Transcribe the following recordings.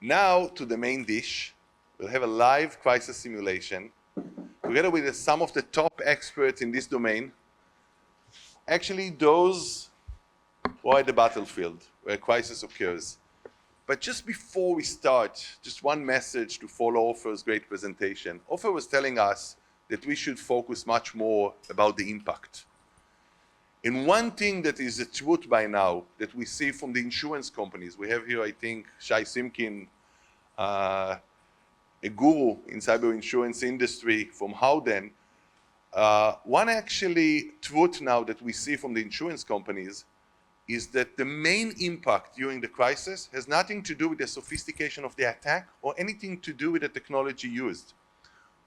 Now to the main dish. We'll have a live crisis simulation together with some of the top experts in this domain. Actually, those who are at the battlefield where a crisis occurs. But just before we start, just one message to follow Ofer's great presentation. Ofer was telling us that we should focus much more about the impact. And one thing that is a truth by now that we see from the insurance companies, we have here, I think, Shai Simkin, a guru in cyber insurance industry from Howden. One actually truth now that we see from the insurance companies is that the main impact during the crisis has nothing to do with the sophistication of the attack or anything to do with the technology used.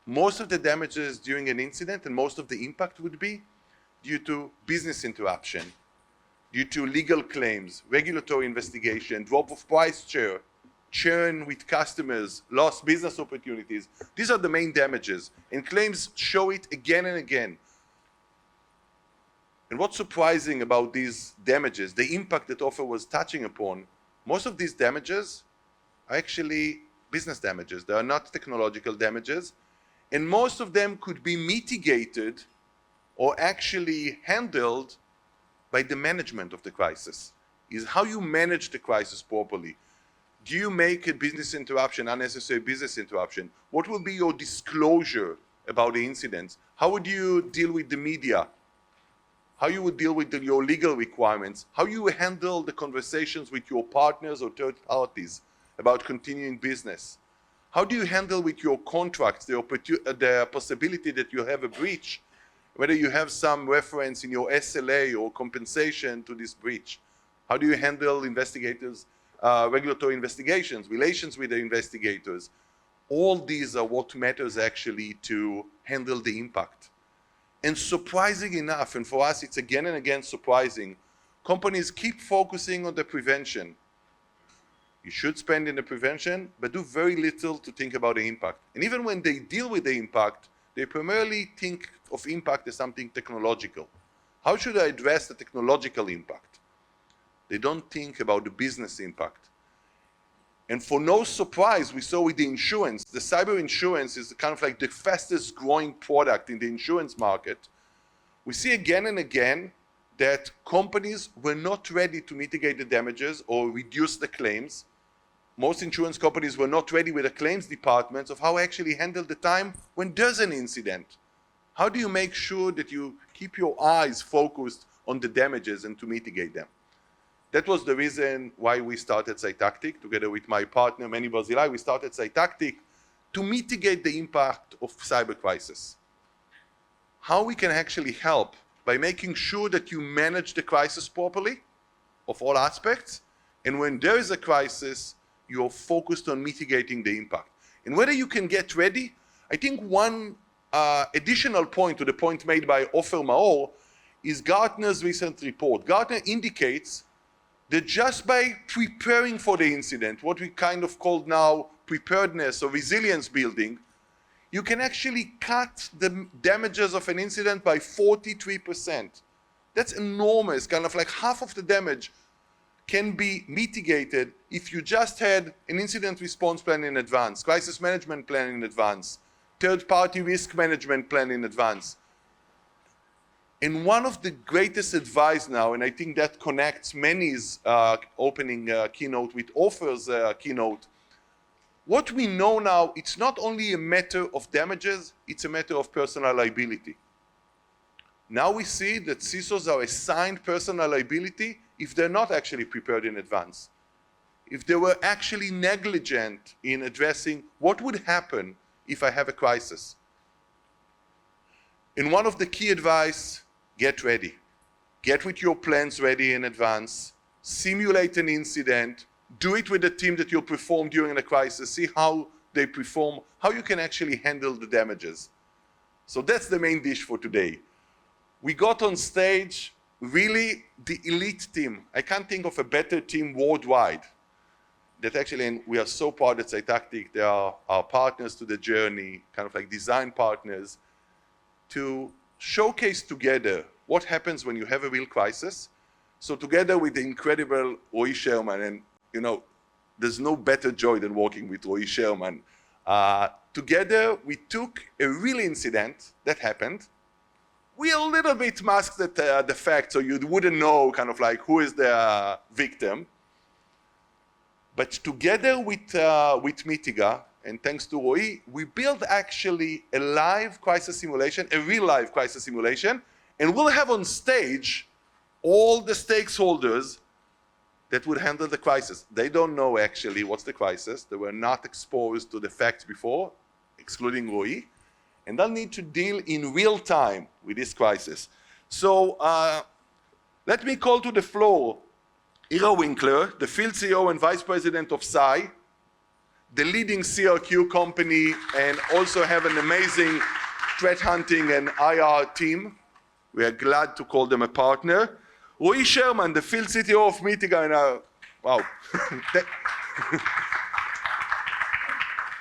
Most of the damages during an incident and most of the impact would be due to business interruption, due to legal claims, regulatory investigation, drop of price share, churn with customers, lost business opportunities. These are the main damages, and claims show it again and again. And what's surprising about these damages, the impact that Ofer was touching upon, most of these damages are actually business damages. They are not technological damages, and most of them could be mitigated or actually handled by the management of the crisis. Is how you manage the crisis properly. Do you make a business interruption, unnecessary business interruption? What will be your disclosure about the incidents? How would you deal with the media? How you would deal with your legal requirements? How you handle the conversations with your partners or third parties about continuing business? How do you handle with your contracts the possibility that you have a breach, whether you have some reference in your SLA or compensation to this breach? How do you handle investigators, regulatory investigations, relations with the investigators? All these are what matters actually to handle the impact. And surprising enough, and for us it's again and again surprising, companies keep focusing on the prevention. You should spend in the prevention, but do very little to think about the impact. And even when they deal with the impact, they primarily think of impact as something technological. How should I address the technological impact? They don't think about the business impact. And for no surprise, we saw with the insurance, the cyber insurance is kind of like the fastest growing product in the insurance market. We see again and again that companies were not ready to mitigate the damages or reduce the claims. Most insurance companies were not ready with the claims departments of how actually handle the time when there's an incident. How do you make sure that you keep your eyes focused on the damages and to mitigate them? That was the reason why we started Cytactic, together with my partner, Manny Barzilai. We started Cytactic to mitigate the impact of cyber crisis. How we can actually help by making sure that you manage the crisis properly, of all aspects, and when there is a crisis, you're focused on mitigating the impact. And whether you can get ready, I think one additional point to the point made by Ofer Maor is Gartner's recent report. Gartner indicates that just by preparing for the incident, what we kind of call now preparedness or resilience building, you can actually cut the damages of an incident by 43%. That's enormous, kind of like half of the damage can be mitigated if you just had an incident response plan in advance, crisis management plan in advance, third-party risk management plan in advance. And one of the greatest advice now, and I think that connects Manny's opening keynote with Ofer's keynote, what we know now, it's not only a matter of damages, it's a matter of personal liability. Now we see that CISOs are assigned personal liability if they're not actually prepared in advance. If they were actually negligent in addressing what would happen if I have a crisis. And one of the key advice, get ready. Get with your plans ready in advance, simulate an incident, do it with the team that you'll perform during the crisis, see how they perform, how you can actually handle the damages. So that's the main dish for today. We got on stage really the elite team. I can't think of a better team worldwide. That actually, and we are so proud at Cytactic, they are our partners to the journey, kind of like design partners, to showcase together what happens when you have a real crisis. So together with the incredible Roei Sherman, and there's no better joy than working with Roei Sherman. Together, we took a real incident that happened. We a little bit masked the fact, so you wouldn't know kind of like who is the victim. But together with Mitiga, and thanks to Roei, we built actually a live crisis simulation, a real live crisis simulation, and we'll have on stage all the stakeholders that would handle the crisis. They don't know actually what's the crisis. They were not exposed to the facts before, excluding Roei, and they'll need to deal in real time with this crisis. So let me call to the floor Winkler, the field CEO and vice president of CI, the leading CRQ company, and also have an amazing threat hunting and IR team. We are glad to call them a partner. Roei Sherman, the field CTO of Mitiga, and wow.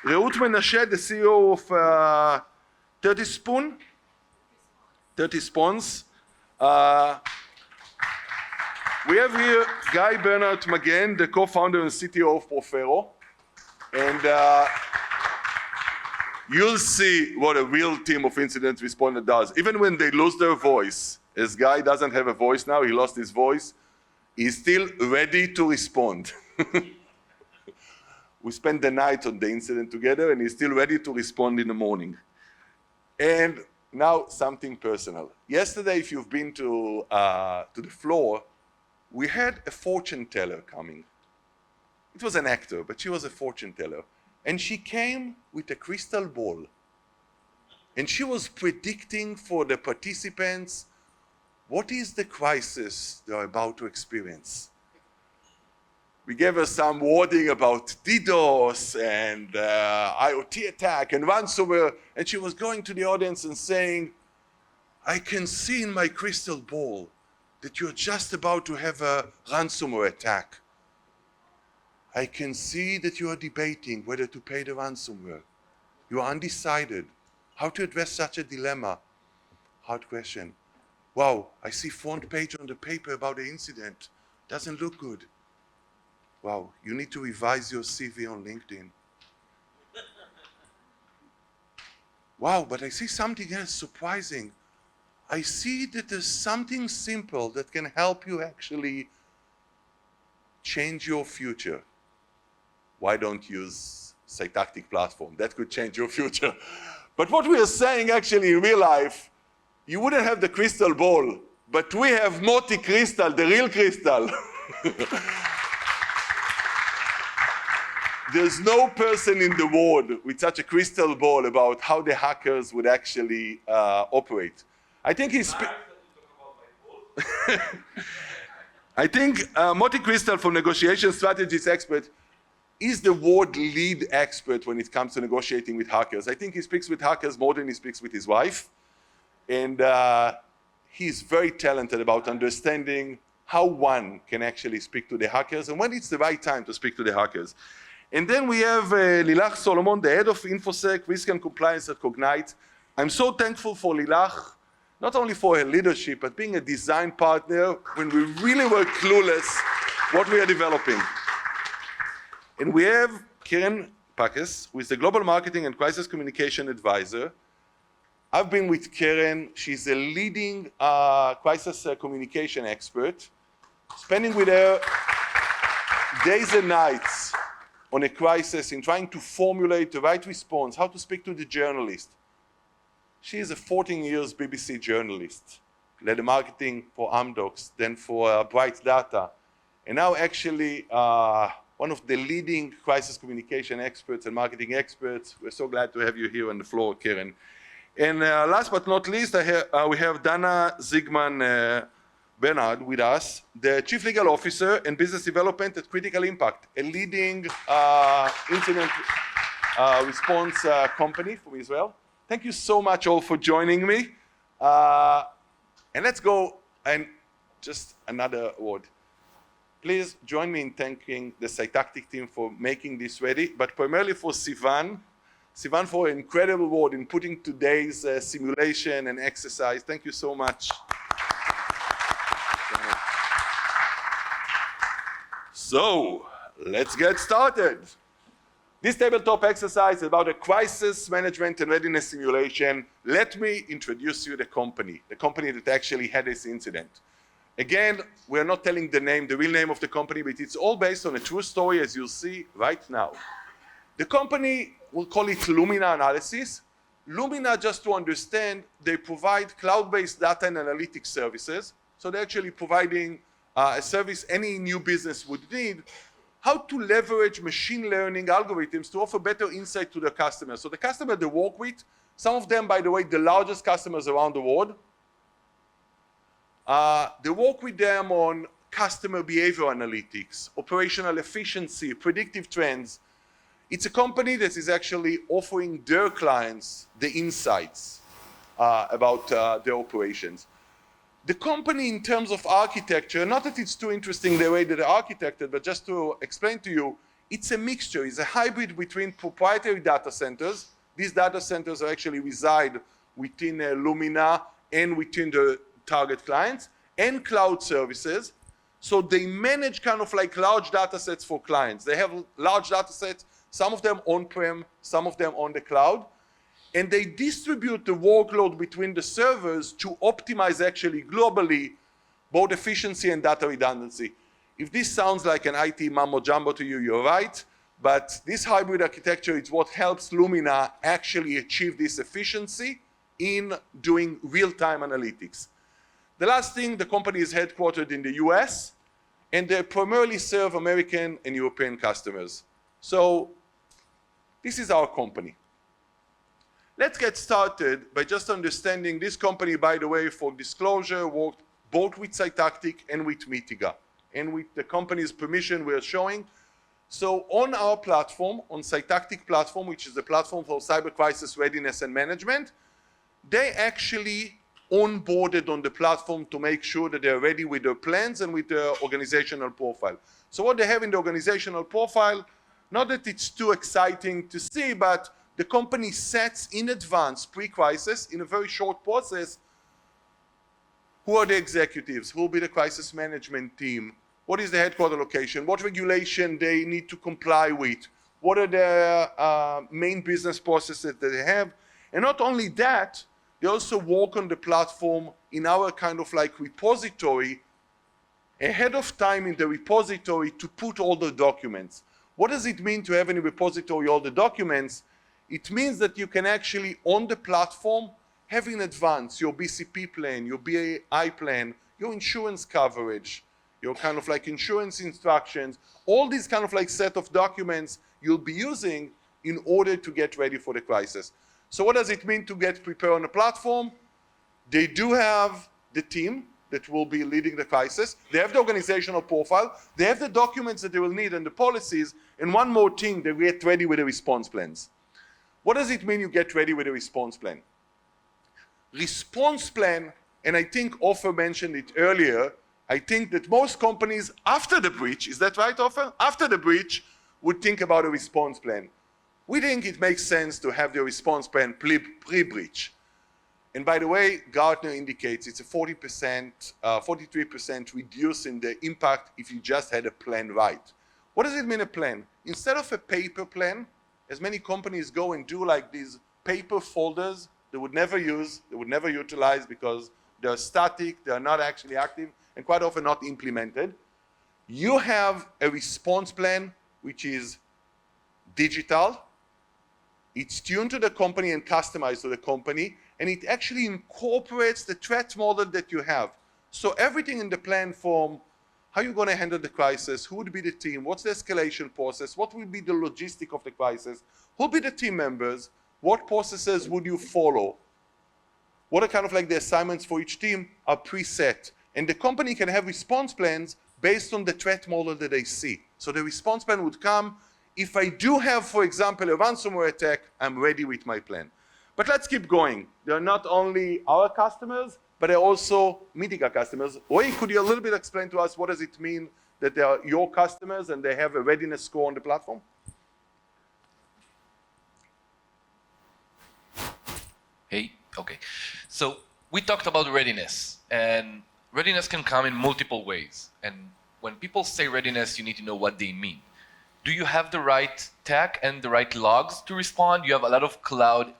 Reut Menashe, the CEO of 30 Spawns. We have here Barnhart-Magen, the co-founder and CTO of Profero. And you'll see what a real team of incident responder does. Even when they lose their voice, as Guy doesn't have a voice now, he lost his voice, he's still ready to respond. We spent the night on the incident together, and he's still ready to respond in the morning. And now something personal. Yesterday, if you've been to the floor, we had a fortune teller coming. It was an actor, but she was a fortune teller. And she came with a crystal ball. And she was predicting for the participants what is the crisis they are about to experience. We gave her some wording about DDoS and IoT attack and ransomware, and she was going to the audience and saying, I can see in my crystal ball that you're just about to have a ransomware attack. I can see that you are debating whether to pay the ransomware. You are undecided. How to address such a dilemma? Hard question. Wow, I see front page on the paper about the incident. Doesn't look good. Wow, you need to revise your CV on LinkedIn. Wow, but I see something else surprising. I see that there's something simple that can help you actually change your future. Why don't use Cytactic platform? That could change your future. But what we are saying actually in real life, you wouldn't have the crystal ball, but we have Moty Cristal, the real crystal. There's no person in the world with such a crystal ball about how the hackers would actually operate. I think I think Moty Cristal, from negotiation strategies expert, is the world lead expert when it comes to negotiating with hackers. I think he speaks with hackers more than he speaks with his wife. And he's very talented about understanding how one can actually speak to the hackers and when it's the right time to speak to the hackers. And then we have Lilach Solomon, the head of InfoSec, Risk and Compliance at Cognyte. I'm so thankful for Lilach, not only for her leadership, but being a design partner when we really were clueless what we are developing. And we have Keren, Pakes, who is the Global Marketing and Crisis Communication Advisor. I've been with Keren. She's a leading crisis communication expert, spending with her days and nights on a crisis in trying to formulate the right response, how to speak to the journalist. She is a 14 years BBC journalist, led the marketing for Amdocs, then for Bright Data, and now actually one of the leading crisis communication experts and marketing experts. We're so glad to have you here on the floor, Keren. And last but not least, we have Dana Zigman-Behrend with us, the Chief Legal Officer and Business Development at Critical Impact, a leading incident response company from Israel. Thank you so much all for joining me. And let's go, and just another word. Please join me in thanking the Cytactic team for making this ready, but primarily for Sivan for an incredible work in putting today's simulation and exercise. Thank you so much. So, Let's get started. This tabletop exercise is about a crisis management and readiness simulation. Let me introduce you the company that actually had this incident. Again, we're not telling the real name of the company, but it's all based on a true story, as you'll see right now. The company, we'll call it Lumina Analysis. Lumina, just to understand, they provide cloud-based data and analytics services. So they're actually providing a service any new business would need, how to leverage machine learning algorithms to offer better insight to their customers. So the customer they work with, some of them, by the way, the largest customers around the world, they work with them on customer behavior analytics, operational efficiency, predictive trends. It's a company that is actually offering their clients the insights about their operations. The company, in terms of architecture, not that it's too interesting the way that they're architected, but just to explain to you, it's a mixture, it's a hybrid between proprietary data centers. These data centers actually reside within Lumina and within the target clients, and cloud services. So they manage kind of like large data sets for clients. They have large data sets, some of them on-prem, some of them on the cloud, and they distribute the workload between the servers to optimize actually globally both efficiency and data redundancy. If this sounds like an IT mumbo jumbo to you, you're right, but this hybrid architecture is what helps Lumina actually achieve this efficiency in doing real-time analytics. The last thing, the company is headquartered in the US, and they primarily serve American and European customers. So this is our company. Let's get started by just understanding this company, by the way, for disclosure, worked both with Cytactic and with Mitiga. And with the company's permission, we are showing. So on our platform, on Cytactic platform, which is the platform for cyber crisis readiness and management, they actually onboarded on the platform to make sure that they're ready with their plans and with their organizational profile. So what they have in the organizational profile, not that it's too exciting to see, but the company sets in advance, pre-crisis, in a very short process, who are the executives, who will be the crisis management team, what is the headquarter location, what regulation they need to comply with, what are their main business processes that they have. And not only that, they also work on the platform in our kind of like repository ahead of time in the repository to put all the documents. What does it mean to have in a repository all the documents? It means that you can actually, on the platform, have in advance your BCP plan, your BAI plan, your insurance coverage, your kind of like insurance instructions, all these kind of like set of documents you'll be using in order to get ready for the crisis. So what does it mean to get prepared on a platform? They do have the team that will be leading the crisis. They have the organizational profile. They have the documents that they will need and the policies. And one more thing, they get ready with the response plans. What does it mean you get ready with a response plan? Response plan, and I think Ofer mentioned it earlier, I think that most companies after the breach, is that right, Ofer? After the breach, would think about a response plan. We think it makes sense to have the response plan pre-breach. And by the way, Gartner indicates it's a 43% reduce in the impact if you just had a plan right. What does it mean, a plan? Instead of a paper plan, as many companies go and do like these paper folders they would never use, they would never utilize because they're static, they're not actually active, and quite often not implemented. You have a response plan which is digital. It's tuned to the company and customized to the company, and it actually incorporates the threat model that you have. So everything in the plan, from how you're going to handle the crisis, who would be the team, what's the escalation process, what will be the logistic of the crisis, who will be the team members, what processes would you follow, what are kind of like the assignments for each team are preset. And the company can have response plans based on the threat model that they see. So the response plan would come, if I do have, for example, a ransomware attack, I'm ready with my plan. But let's keep going. They're not only our customers, but they're also Mitiga customers. Roei, could you a little bit explain to us what does it mean that they are your customers and they have a readiness score on the platform? Hey, okay. So we talked about readiness, and readiness can come in multiple ways. And when people say readiness, you need to know what they mean. do you have the right tech and the right logs to respond? You have a lot of cloud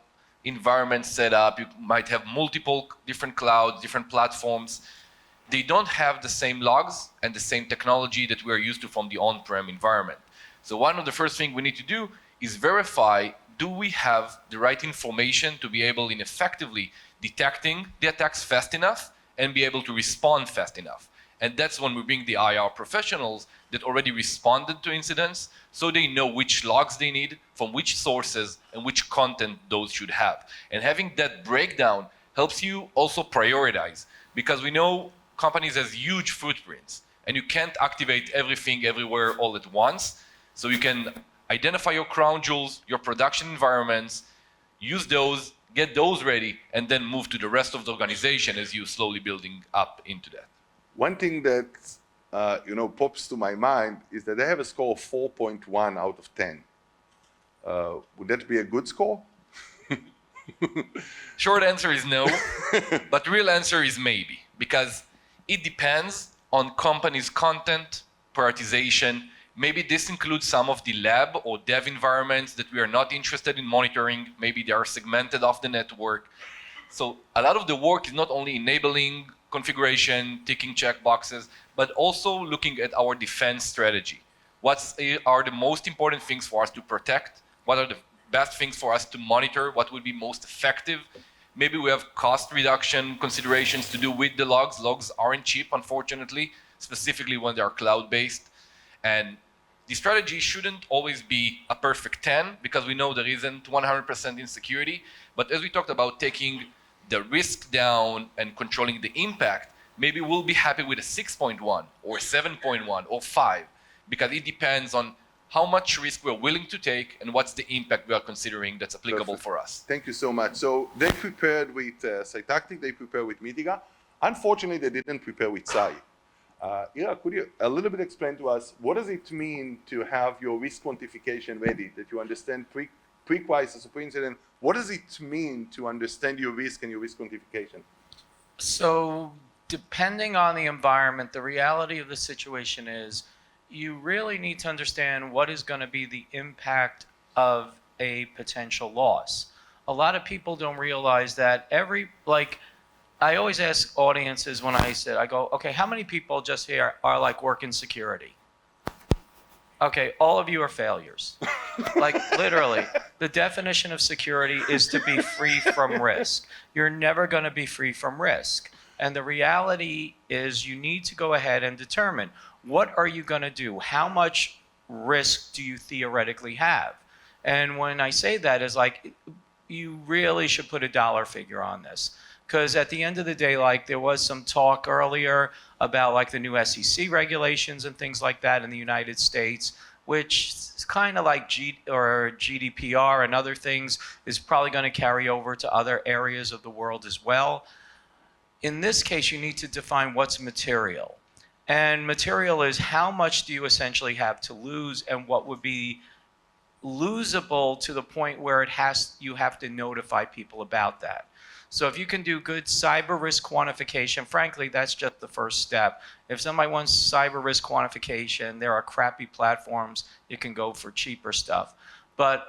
environments set up. You might have multiple different clouds, different platforms. They don't have the same logs and the same technology that we're used to from the on-prem environment. So one of the first things we need to do is verify, do we have the right information to be able in effectively detecting the attacks fast enough and be able to respond fast enough. And that's when we bring the IR professionals that already responded to incidents, so they know which logs they need, from which sources, and which content those should have. And having that breakdown helps you also prioritize, because we know companies has huge footprints, and you can't activate everything everywhere all at once. So you can identify your crown jewels, your production environments, use those, get those ready, and then move to the rest of the organization as you slowly building up into that. One thing that pops to my mind is that they have a score of 4.1 out of 10. Would that be a good score? Short answer is no, but real answer is maybe, because it depends on company's content, prioritization. Maybe this includes some of the lab or dev environments that we are not interested in monitoring. Maybe they are segmented off the network. So a lot of the work is not only enabling configuration, ticking checkboxes, but also looking at our defense strategy. What are the most important things for us to protect? What are the best things for us to monitor? What would be most effective? Maybe we have cost reduction considerations to do with the logs. Logs aren't cheap, unfortunately, specifically when they are cloud-based. And the strategy shouldn't always be a perfect 10, because we know there isn't 100% in security. But as we talked about taking the risk down and controlling the impact, maybe we'll be happy with a 6.1 or 7.1 or 5, because it depends on how much risk we're willing to take and what's the impact we are considering that's applicable for us. Thank you so much. So they prepared with Cytactic, they prepared with Mitiga. Unfortunately, they didn't prepare with Cy. Ira, could you a little bit explain to us, what does it mean to have your risk quantification ready, that you understand pre-crisis or pre-incident? What does it mean to understand your risk and your risk quantification? So depending on the environment, the reality of the situation is you really need to understand what is going to be the impact of a potential loss. A lot of people don't realize that I always ask audiences when I go, okay, how many people just here are work in security? Okay, all of you are failures. Literally, the definition of security is to be free from risk. You're never going to be free from risk. And the reality is you need to go ahead and determine, what are you going to do? How much risk do you theoretically have? And when I say that, is you really should put a dollar figure on this. Because at the end of the day, there was some talk earlier about the new SEC regulations and things like that in the United States, which is kind of like GDPR and other things is probably going to carry over to other areas of the world as well. In this case, you need to define what's material. And material is how much do you essentially have to lose, and what would be losable to the point where you have to notify people about that. So if you can do good cyber risk quantification, frankly, that's just the first step. If somebody wants cyber risk quantification, there are crappy platforms. You can go for cheaper stuff. But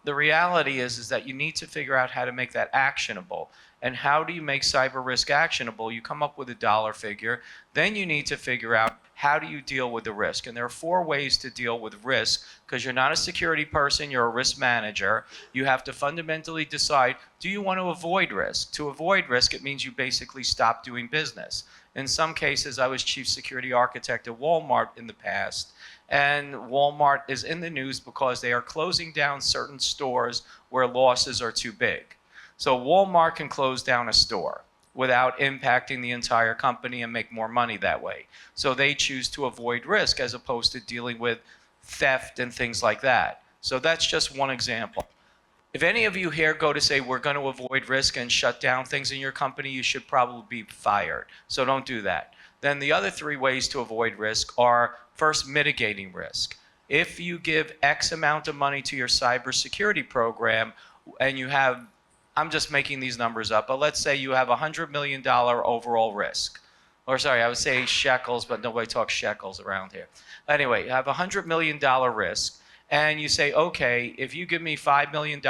the reality is that you need to figure out how to make that actionable. And how do you make cyber risk actionable? You come up with a dollar figure. Then you need to figure out, how do you deal with the risk? And there are 4 ways to deal with risk, because you're not a security person, you're a risk manager. You have to fundamentally decide, do you want to avoid risk? To avoid risk, it means you basically stop doing business. In some cases, I was chief security architect at Walmart in the past, and Walmart is in the news because they are closing down certain stores where losses are too big. So Walmart can close down a store without impacting the entire company and make more money that way. So they choose to avoid risk as opposed to dealing with theft and things like that. So that's just one example. If any of you here go to say, we're going to avoid risk and shut down things in your company, you should probably be fired. So don't do that. Then the other 3 ways to avoid risk are, first, mitigating risk. If you give X amount of money to your cybersecurity program and you have, I'm just making these numbers up, but let's say you have $100 million overall risk. or sorry, I would say shekels, but nobody talks shekels around here. Anyway, you have a $100 million risk, and you say, okay, if you give me $5 million,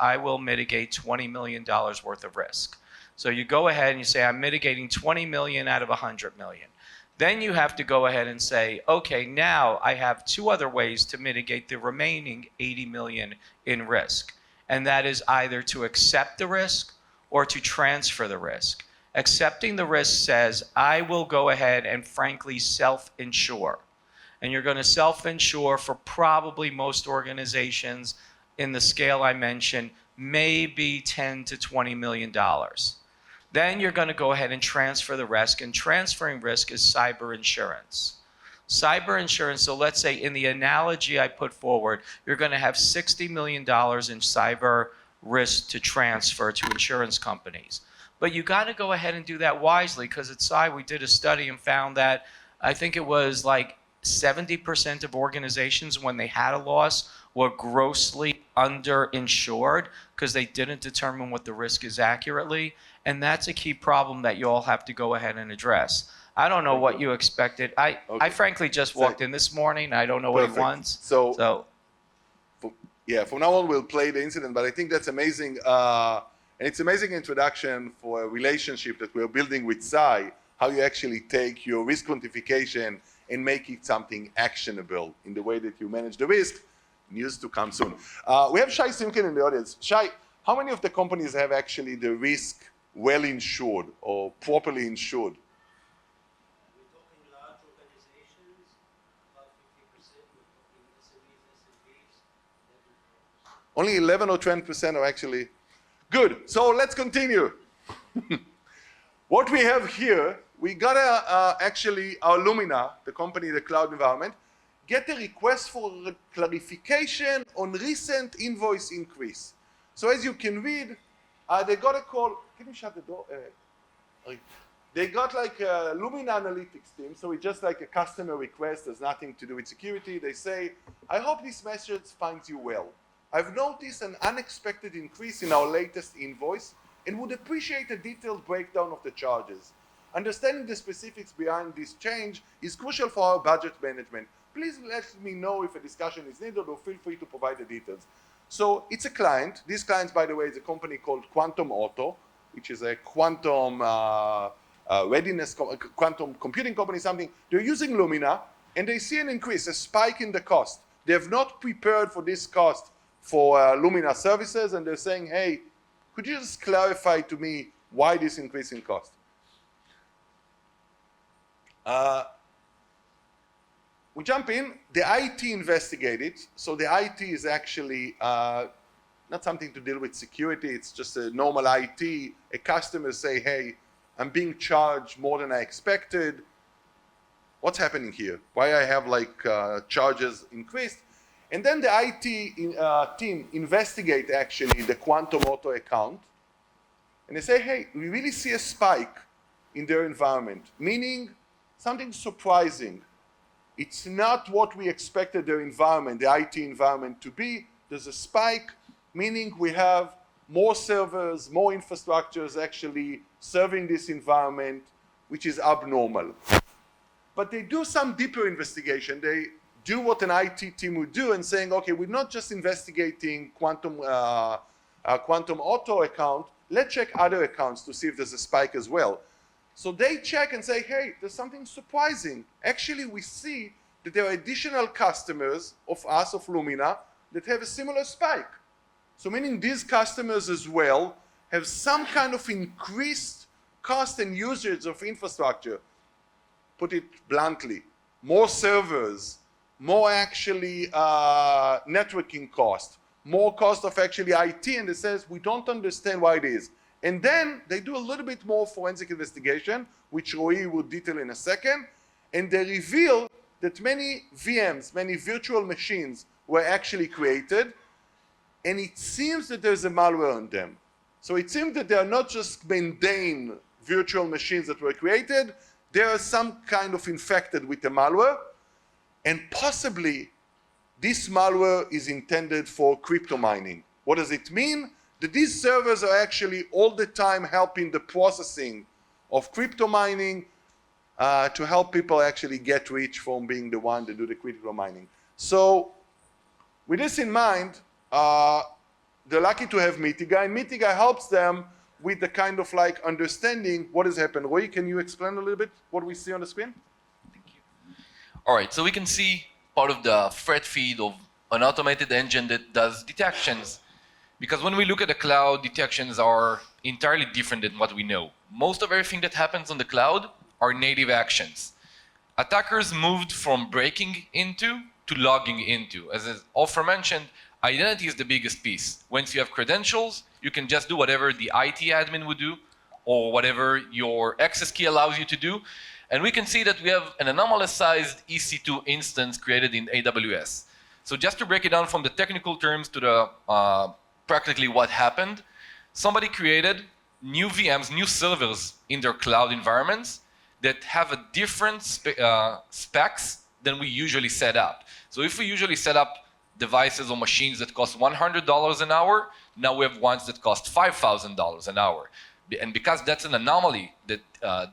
I will mitigate $20 million worth of risk. So you go ahead and you say, I'm mitigating 20 million out of 100 million. Then you have to go ahead and say, okay, now I have two other ways to mitigate the remaining 80 million in risk. And that is either to accept the risk or to transfer the risk. Accepting the risk says, I will go ahead and frankly self-insure. And you're going to self-insure for probably most organizations in the scale I mentioned, maybe 10 to $20 million. Then you're going to go ahead and transfer the risk, and transferring risk is cyber insurance. Cyber insurance, so let's say in the analogy I put forward, you're going to have $60 million in cyber risk to transfer to insurance companies. But you got to go ahead and do that wisely, because at CI we did a study and found that I think it was like 70% of organizations, when they had a loss, were grossly underinsured because they didn't determine what the risk is accurately. And that's a key problem that you all have to go ahead and address. I don't know what you expected. I frankly just walked in this morning. I don't know what he wants. So from now on we'll play the incident, but I think that's amazing. And it's amazing introduction for a relationship that we're building with CI, how you actually take your risk quantification and make it something actionable in the way that you manage the risk. News to come soon. We have Shai Simkin in the audience. Shai, how many of the companies have actually the risk well insured or properly insured? We're talking large organizations, about 50%. We're talking SMEs, SMBs. Only 11 or 20% are actually good. So let's continue. What we have here, we got actually our Lumina, the company, the cloud environment, get a request for clarification on recent invoice increase. So as you can read, they got a call. Can you shut the door? They got like a Lumina analytics team, so it's just like a customer request, has nothing to do with security. They say, I hope this message finds you well. I've noticed an unexpected increase in our latest invoice and would appreciate a detailed breakdown of the charges. Understanding the specifics behind this change is crucial for our budget management. Please let me know if a discussion is needed or feel free to provide the details. So it's a client. This client, by the way, is a company called Quantum Auto, which is a quantum readiness, quantum computing company, something. They're using Lumina, and they see an increase, a spike in the cost. They have not prepared for this cost for Lumina services, and they're saying, hey, could you just clarify to me why this increase in cost? We jump in, the IT investigated. So the IT is actually not something to deal with security, it's just a normal IT. A customer say, hey, I'm being charged more than I expected. What's happening here? Why I have like charges increased? And then the IT team investigate actually the Quantum Auto account. And they say, hey, we really see a spike in their environment, meaning something surprising. It's not what we expected their environment, the IT environment to be. There's a spike, meaning we have more servers, more infrastructures actually serving this environment, which is abnormal. But they do some deeper investigation. They do what an IT team would do and saying, okay, we're not just investigating Quantum Auto account, let's check other accounts to see if there's a spike as well. So they check and say, hey, there's something surprising. Actually, we see that there are additional customers of us, of Lumina, that have a similar spike. So meaning these customers as well have some kind of increased cost and usage of infrastructure. Put it bluntly, more servers, more actually networking cost, more cost of actually IT, and it says we don't understand why it is. And then they do a little bit more forensic investigation, which Roei will detail in a second, and they reveal that many VMs, many virtual machines were actually created, and it seems that there's a malware on them. So it seems that they are not just mundane virtual machines that were created, there are some kind of infected with the malware, and possibly this malware is intended for crypto mining. What does it mean? That these servers are actually all the time helping the processing of crypto mining. to help people actually get rich from being the one that do the critical mining. So with this in mind, they're lucky to have Mitiga, and Mitiga helps them with the kind of like understanding what has happened. Roei, can you explain a little bit what we see on the screen? All right, so we can see part of the threat feed of an automated engine that does detections. Because when we look at the cloud, detections are entirely different than what we know. Most of everything that happens on the cloud are native actions. Attackers moved from breaking into to logging into. As Ofer mentioned, identity is the biggest piece. Once you have credentials, you can just do whatever the IT admin would do or whatever your access key allows you to do. And we can see that we have an anomalous-sized EC2 instance created in AWS. So just to break it down from the technical terms to the practically what happened, somebody created new VMs, new servers in their cloud environments that have a different specs than we usually set up. So if we usually set up devices or machines that cost $100 an hour, now we have ones that cost $5,000 an hour. And because that's an anomaly that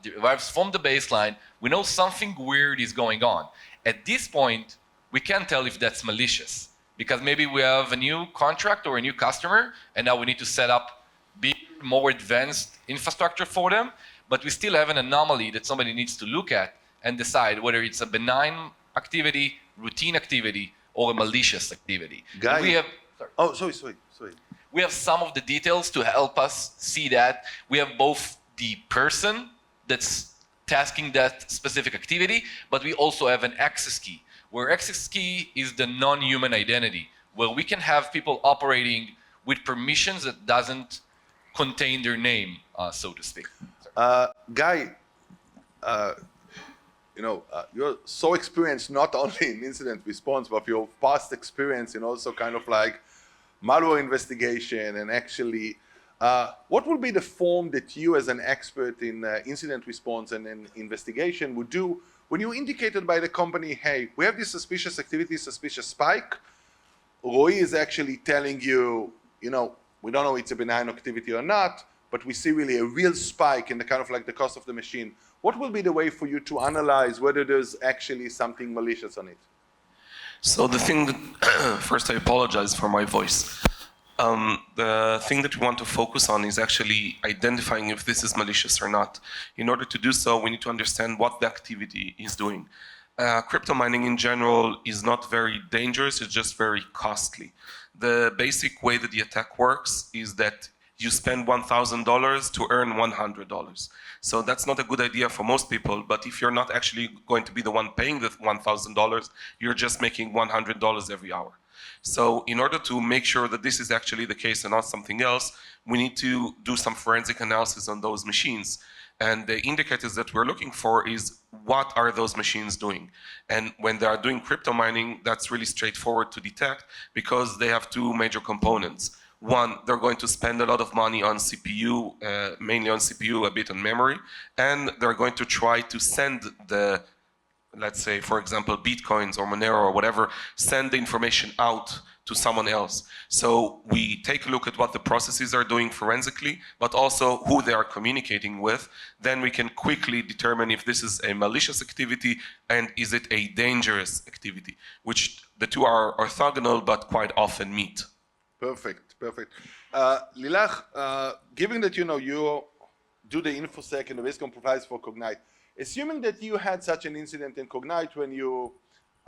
derives from the baseline, we know something weird is going on. At this point, we can't tell if that's malicious, because maybe we have a new contract or a new customer, and now we need to set up big, more advanced infrastructure for them, but we still have an anomaly that somebody needs to look at and decide whether it's a benign activity, routine activity, or a malicious activity. Guy, we have, sorry. We have some of the details to help us see that. We have both the person that's tasking that specific activity, but we also have an access key, where access key is the non-human identity, where we can have people operating with permissions that doesn't contain their name, so to speak. Guy, you're so experienced not only in incident response, but your past experience in also kind of like malware investigation and actually, what would be the form that you as an expert in incident response and in investigation would do when you indicated by the company, hey, we have this suspicious activity, suspicious spike. Roei is actually telling you, we don't know it's a benign activity or not, but we see really a real spike in the kind of like the cost of the machine. What will be the way for you to analyze whether there's actually something malicious on it? So the thing that, first I apologize for my voice. The thing that we want to focus on is actually identifying if this is malicious or not. In order to do so, we need to understand what the activity is doing. Crypto mining in general is not very dangerous, it's just very costly. The basic way that the attack works is that you spend $1,000 to earn $100. So that's not a good idea for most people, but if you're not actually going to be the one paying the $1,000, you're just making $100 every hour. So in order to make sure that this is actually the case and not something else, we need to do some forensic analysis on those machines. And the indicators that we're looking for is what are those machines doing? And when they are doing crypto mining, that's really straightforward to detect because they have two major components. One, they're going to spend a lot of money on CPU, mainly on CPU, a bit on memory, and they're going to try to send the, let's say, for example, Bitcoins or Monero or whatever, send the information out to someone else. So we take a look at what the processes are doing forensically, but also who they are communicating with. Then we can quickly determine if this is a malicious activity and is it a dangerous activity, which the two are orthogonal but quite often meet. Perfect. Lilach, given that you do the InfoSec and the risk compliance for Cognyte, assuming that you had such an incident in Cognyte when you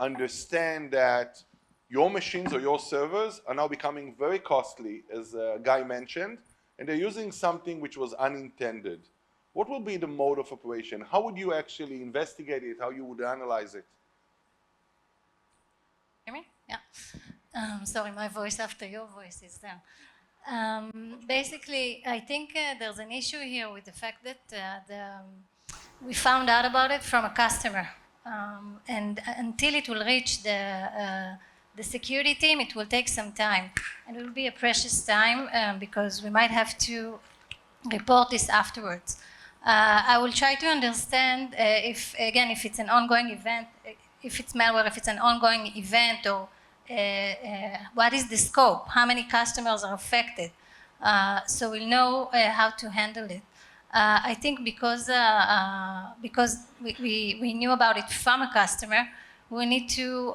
understand that your machines or your servers are now becoming very costly, as Guy mentioned, and they're using something which was unintended, what will be the mode of operation? How would you actually investigate it? How you would analyze it? Hear me? Yeah. Sorry, my voice after your voice is there. Basically, I think there's an issue here with the fact that we found out about it from a customer, and until it will reach the security team, it will take some time, and it will be a precious time because we might have to report this afterwards. I will try to understand if it's an ongoing event, if it's malware, if it's an ongoing event, or what is the scope, how many customers are affected, so we'll know how to handle it. I think because we knew about it from a customer, we need to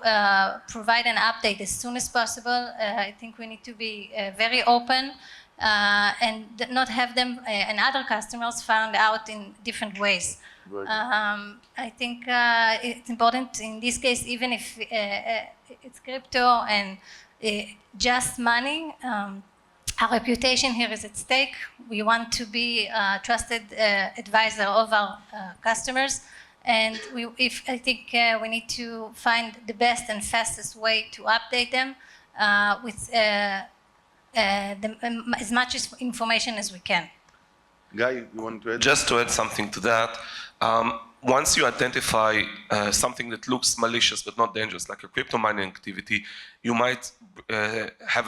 provide an update as soon as possible. I think we need to be very open and not have them and other customers found out in different ways. I think it's important in this case, even if it's crypto and just money, our reputation here is at stake. We want to be a trusted advisor of our customers. And I think we need to find the best and fastest way to update them with as much information as we can. Guy, you want to add? Just to add something to that, once you identify something that looks malicious but not dangerous, like a crypto mining activity, you might have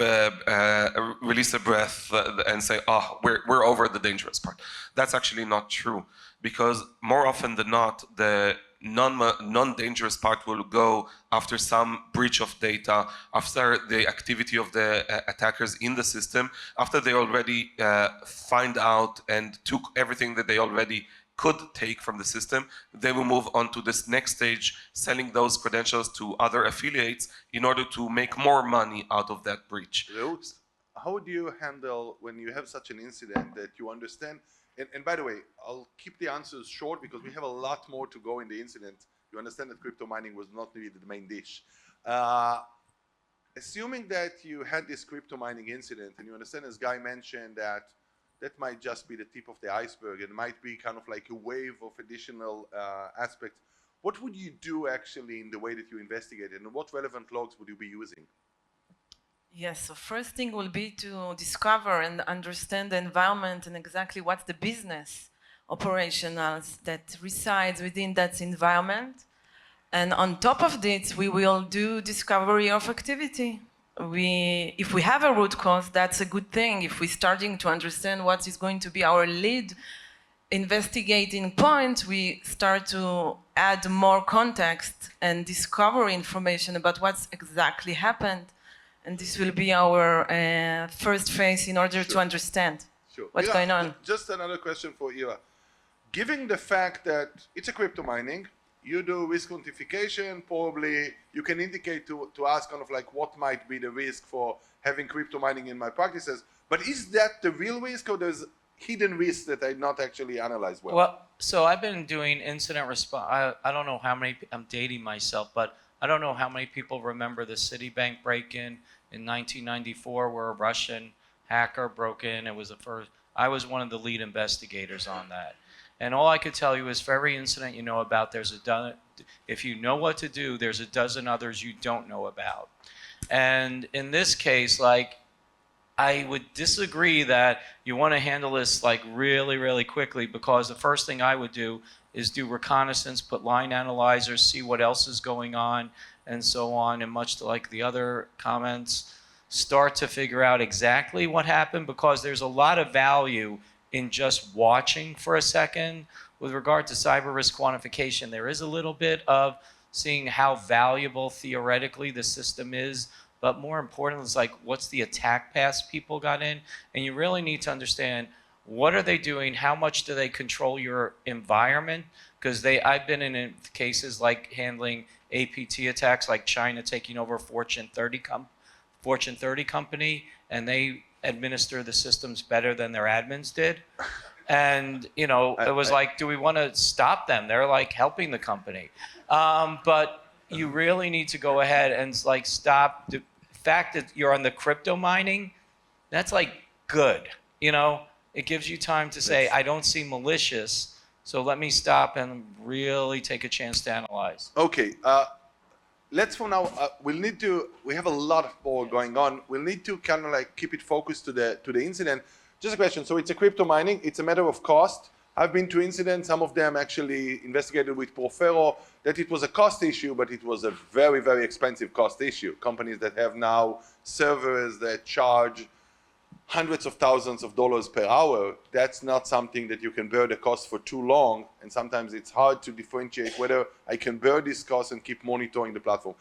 release a breath and say, "Oh, we're over the dangerous part." That's actually not true, because more often than not, the non-dangerous part will go after some breach of data, after the activity of the attackers in the system, after they already find out and took everything that they already could take from the system. They will move on to this next stage, selling those credentials to other affiliates in order to make more money out of that breach. Reut, how do you handle when you have such an incident that you understand? And by the way, I'll keep the answers short because we have a lot more to go in the incident. You understand that crypto mining was not really the main dish. Assuming that you had this crypto mining incident, and you understand, as Guy mentioned, that might just be the tip of the iceberg. It might be kind of like a wave of additional aspects. What would you do actually in the way that you investigate it, and what relevant logs would you be using? Yes, so first thing will be to discover and understand the environment and exactly what's the business operationals that resides within that environment. And on top of this, we will do discovery of activity. If we have a root cause, that's a good thing. If we're starting to understand what is going to be our lead investigating point, we start to add more context and discover information about what's exactly happened. And this will be our first phase in order to understand what's going on. Just another question for Ira. Given the fact that it's a crypto mining, you do risk quantification, probably you can indicate to us kind of like what might be the risk for having crypto mining in my practices. But is that the real risk, or there's hidden risks that I not actually analyze well? Well, so I've been doing incident response. I don't know how many, I'm dating myself, but I don't know how many people remember the Citibank break-in in 1994 where a Russian hacker broke in. It was the first, I was one of the lead investigators on that. And all I could tell you is for every incident you know about, if you know what to do, there's a dozen others you don't know about. And in this case, like, I would disagree that you want to handle this like really, really quickly, because the first thing I would do is do reconnaissance, put line analyzers, see what else is going on, and so on. And much like the other comments, start to figure out exactly what happened, because there's a lot of value in just watching for a second. With regard to cyber risk quantification, there is a little bit of seeing how valuable theoretically the system is, but more importantly, it's like, what's the attack paths people got in? And you really need to understand, what are they doing? How much do they control your environment? Because I've been in cases like handling APT attacks, like China taking over a Fortune 30 company, and they administer the systems better than their admins did. And, you know, it was like, do we want to stop them? They're like helping the company. But you really need to go ahead and like stop. The fact that you're on the crypto mining, that's like good. You know, it gives you time to say, I don't see malicious, so let me stop and really take a chance to analyze. Okay. Let's for now, we have a lot more going on. We'll need to kind of like keep it focused to the incident. Just a question. So it's a crypto mining. It's a matter of cost. I've been to incidents, some of them actually investigated with Profero, that it was a cost issue, but it was a very, very expensive cost issue. Companies that have now servers that charge hundreds of thousands of dollars per hour, that's not something that you can bear the cost for too long. And sometimes it's hard to differentiate whether I can bear this cost and keep monitoring the platform.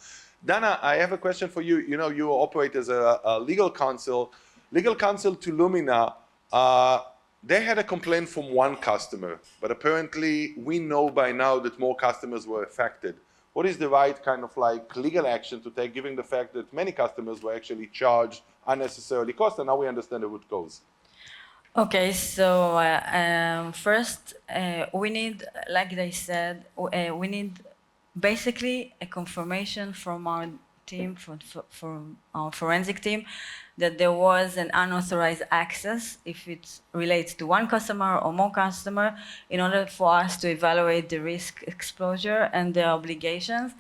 Dana, I have a question for you. You know, you operate as a legal counsel to Lumina. they had a complaint from one customer, but apparently we know by now that more customers were affected. What is the right kind of like legal action to take, given the fact that many customers were actually charged unnecessarily cost, and now we understand the root cause? Okay, so first we need, like they said, we need basically a confirmation from our team, from our forensic team, that there was an unauthorized access, if it relates to one customer or more customer, in order for us to evaluate the risk exposure and the obligations.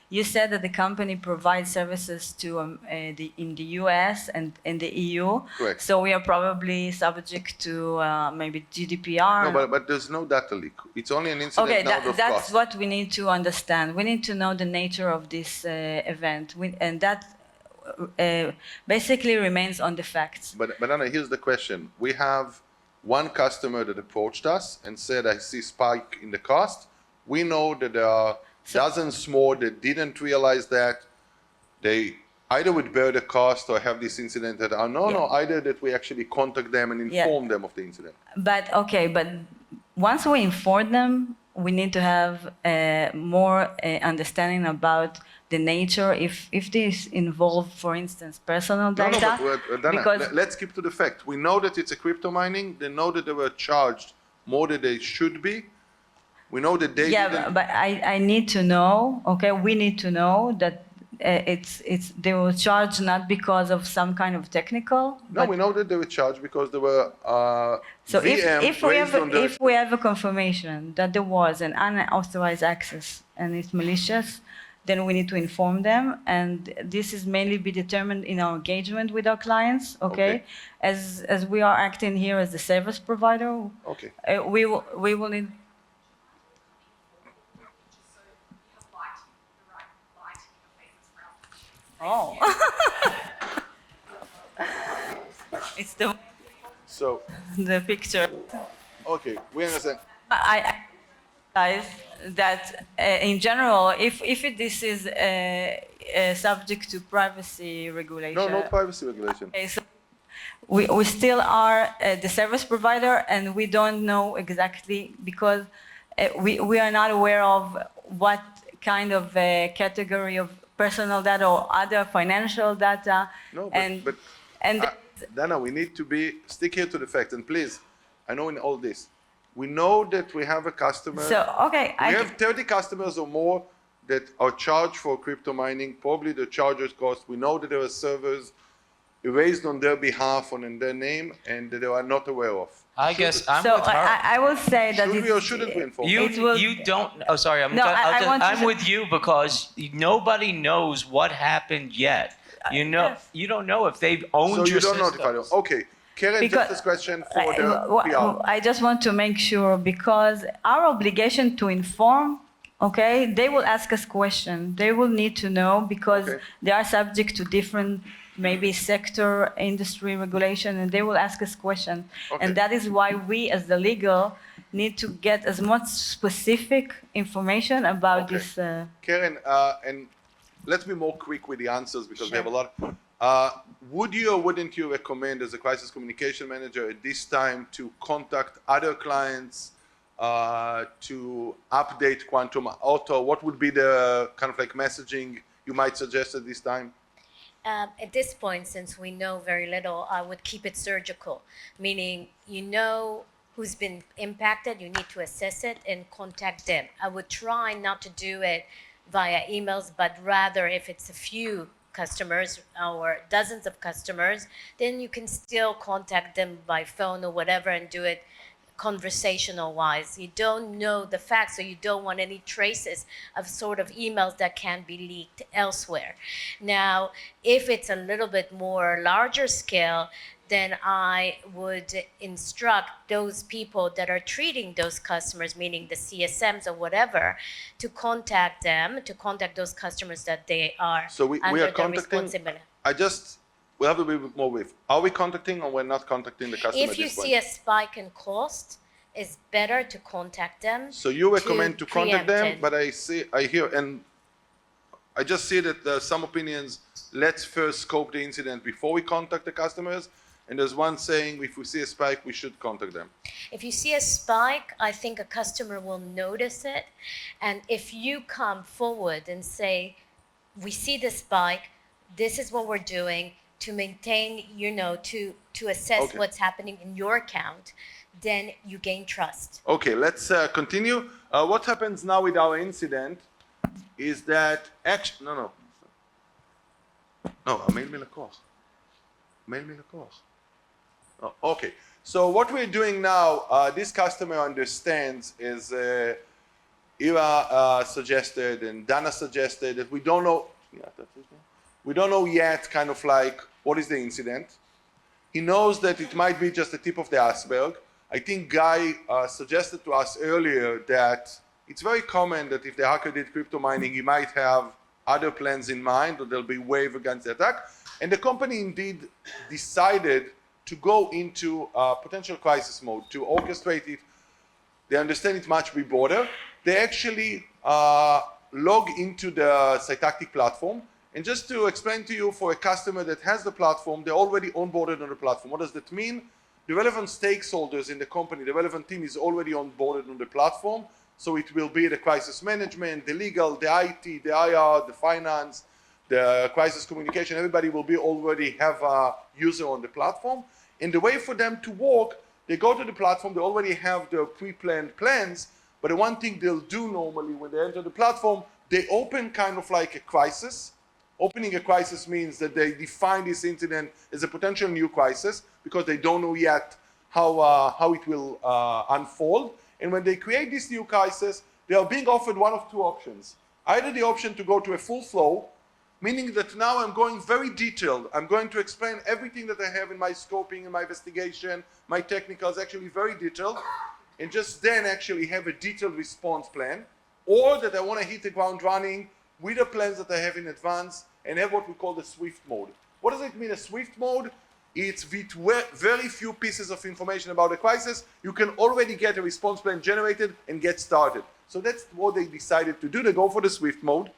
You said that the company provides services to in the US and in the EU. Correct. So we are probably subject to maybe GDPR. No, but there's no data leak. It's only an incident Okay, now of that's cost. what we need to understand. We need to know the nature of this event, and that basically remains on the facts. But Anna, here's the question. We have one customer that approached us and said, I see spike in the cost. We know that there are dozens more that didn't realize that. They either would bear the cost or have this incident that are either that we actually contact them and inform them of the incident. But once we inform them, we need to have more understanding about the nature, if this involve, for instance, personal data. But Dana, let's keep to the fact. We know that it's a crypto mining. They know that they were charged more than they should be. We know that they didn't. But I need to know, okay, we need to know that they were charged not because of some kind of technical. No, we know that they were charged because they were so VM if we have a confirmation that there was an unauthorized access and it's malicious, then we need to inform them, and this is mainly be determined in our engagement with our clients. Okay. As we are acting here as the service provider. Okay. We will need. Oh. It's the picture. Okay, we understand. I realize that in general, if this is subject to privacy regulation. No privacy regulation. Okay, so we still are the service provider, and we don't know exactly because we are not aware of what kind of category of personal data or other financial data. No, but and Dana, we need to stick here to the facts. And please, I know in all this, we know that we have a customer. So, okay. We have 30 customers or more that are charged for crypto mining. Probably the chargers cost. We know that there are servers erased on their behalf and in their name, and that they are not aware of. I guess I'm so with her. I will say that Should we or shouldn't we inform? You don't. Oh, sorry. I'm with you because nobody knows what happened yet. You know, Yes. you don't know if they've owned So you your don't notify them. systems. Okay, Keren, just this question for the PR. I just want to make sure, because our obligation to inform, okay, they will ask us questions. They will need to know because they are subject to different maybe sector, industry regulation, and they will ask us questions. Okay. And that is why we, as the legal, need to get as much specific information about this. Keren, and let's be more quick with the answers because we have a lot. Would you or wouldn't you recommend as a crisis communication manager at this time to contact other clients to update Quantum Auto? What would be the kind of like messaging you might suggest at this time? At this point, since we know very little, I would keep it surgical, meaning you know who's been impacted, you need to assess it and contact them. I would try not to do it via emails, but rather if it's a few customers or dozens of customers, then you can still contact them by phone or whatever and do it conversational wise. You don't know the facts, so you don't want any traces of sort of emails that can be leaked elsewhere. Now, if it's a little bit more larger scale, then I would instruct those people that are treating those customers, meaning the CSMs or whatever, to contact them, to contact those customers that they are So we under are the contacting. responsibility. We have to be more with. Are we contacting or we're not contacting the customer? If you see a spike in cost, it's better to contact them. So you recommend to contact them, preempt it. but I hear, and I just see that there are some opinions. Let's first scope the incident before we contact the customers. and there's one saying if we see a spike, we should contact them. If you see a spike, I think a customer will notice it. And if you come forward and say, we see the spike, this is what we're doing to maintain, to assess Okay. what's happening in your account, then you gain trust. Okay, let's continue. What happens now with our incident is that המייל מלקוח. Oh, okay. So what we're doing now, this customer understands is Ira suggested and Dana suggested that we don't know yet kind of like what is the incident. He knows that it might be just the tip of the iceberg. I think Guy suggested to us earlier that it's very common that if the hacker did crypto mining, he might have other plans in mind, or there'll be wave against the attack. And the company indeed decided to go into potential crisis mode, to orchestrate it. They understand it much be broader. They actually log into the Cytactic platform. And just to explain to you, for a customer that has the platform, they're already onboarded on the platform. What does that mean? The relevant stakeholders in the company, the relevant team is already onboarded on the platform. So it will be the crisis management, the legal, the IT, the IR, the finance, the crisis communication. Everybody will be already have a user on the platform. And the way for them to work, they go to the platform, they already have their pre-planned plans. But the one thing they'll do normally when they enter the platform, they open kind of like a crisis. Opening a crisis means that they define this incident as a potential new crisis because they don't know yet how it will unfold. And when they create this new crisis, they are being offered one of two options. Either the option to go to a full flow, meaning that now I'm going very detailed. I'm going to explain everything that I have in my scoping, in my investigation, my technicals, actually very detailed, and just then actually have a detailed response plan, or that I want to hit the ground running with the plans that I have in advance and have what we call the swift mode. What does it mean, a swift mode? It's with very few pieces of information about the crisis, you can already get a response plan generated and get started. So that's what they decided to do. They go for the swift mode.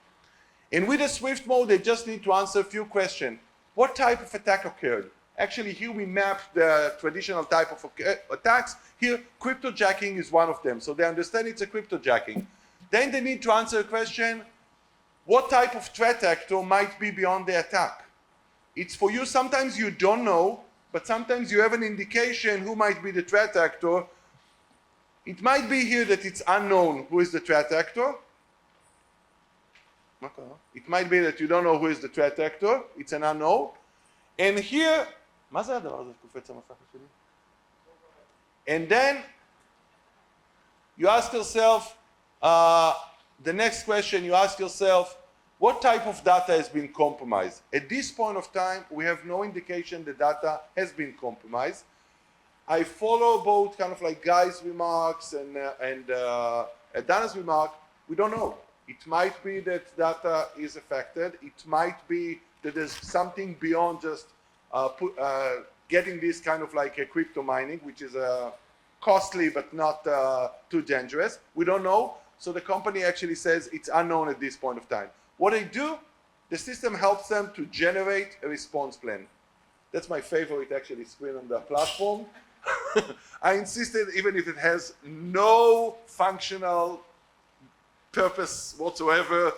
And with the swift mode, they just need to answer a few questions. What type of attack occurred? Actually, here we mapped the traditional type of attacks. Here, cryptojacking is one of them. So they understand it's a cryptojacking. Then they need to answer a question, what type of threat actor might be beyond the attack? It's for you, sometimes you don't know, but sometimes you have an indication who might be the threat actor. It might be here that it's unknown who is the threat actor. It might be that you don't know who is the threat actor, it's an unknown. And here, and then you ask yourself, the next question you ask yourself, what type of data has been compromised? At this point of time, we have no indication the data has been compromised. I follow both kind of like Guy's remarks and Dana's remark. We don't know. It might be that data is affected. It might be that there's something beyond just getting this kind of like a crypto mining, which is costly but not too dangerous. We don't know. So the company actually says it's unknown at this point of time. What they do, the system helps them to generate a response plan. That's my favorite actually screen on the platform. I insisted even if it has no functional purpose whatsoever,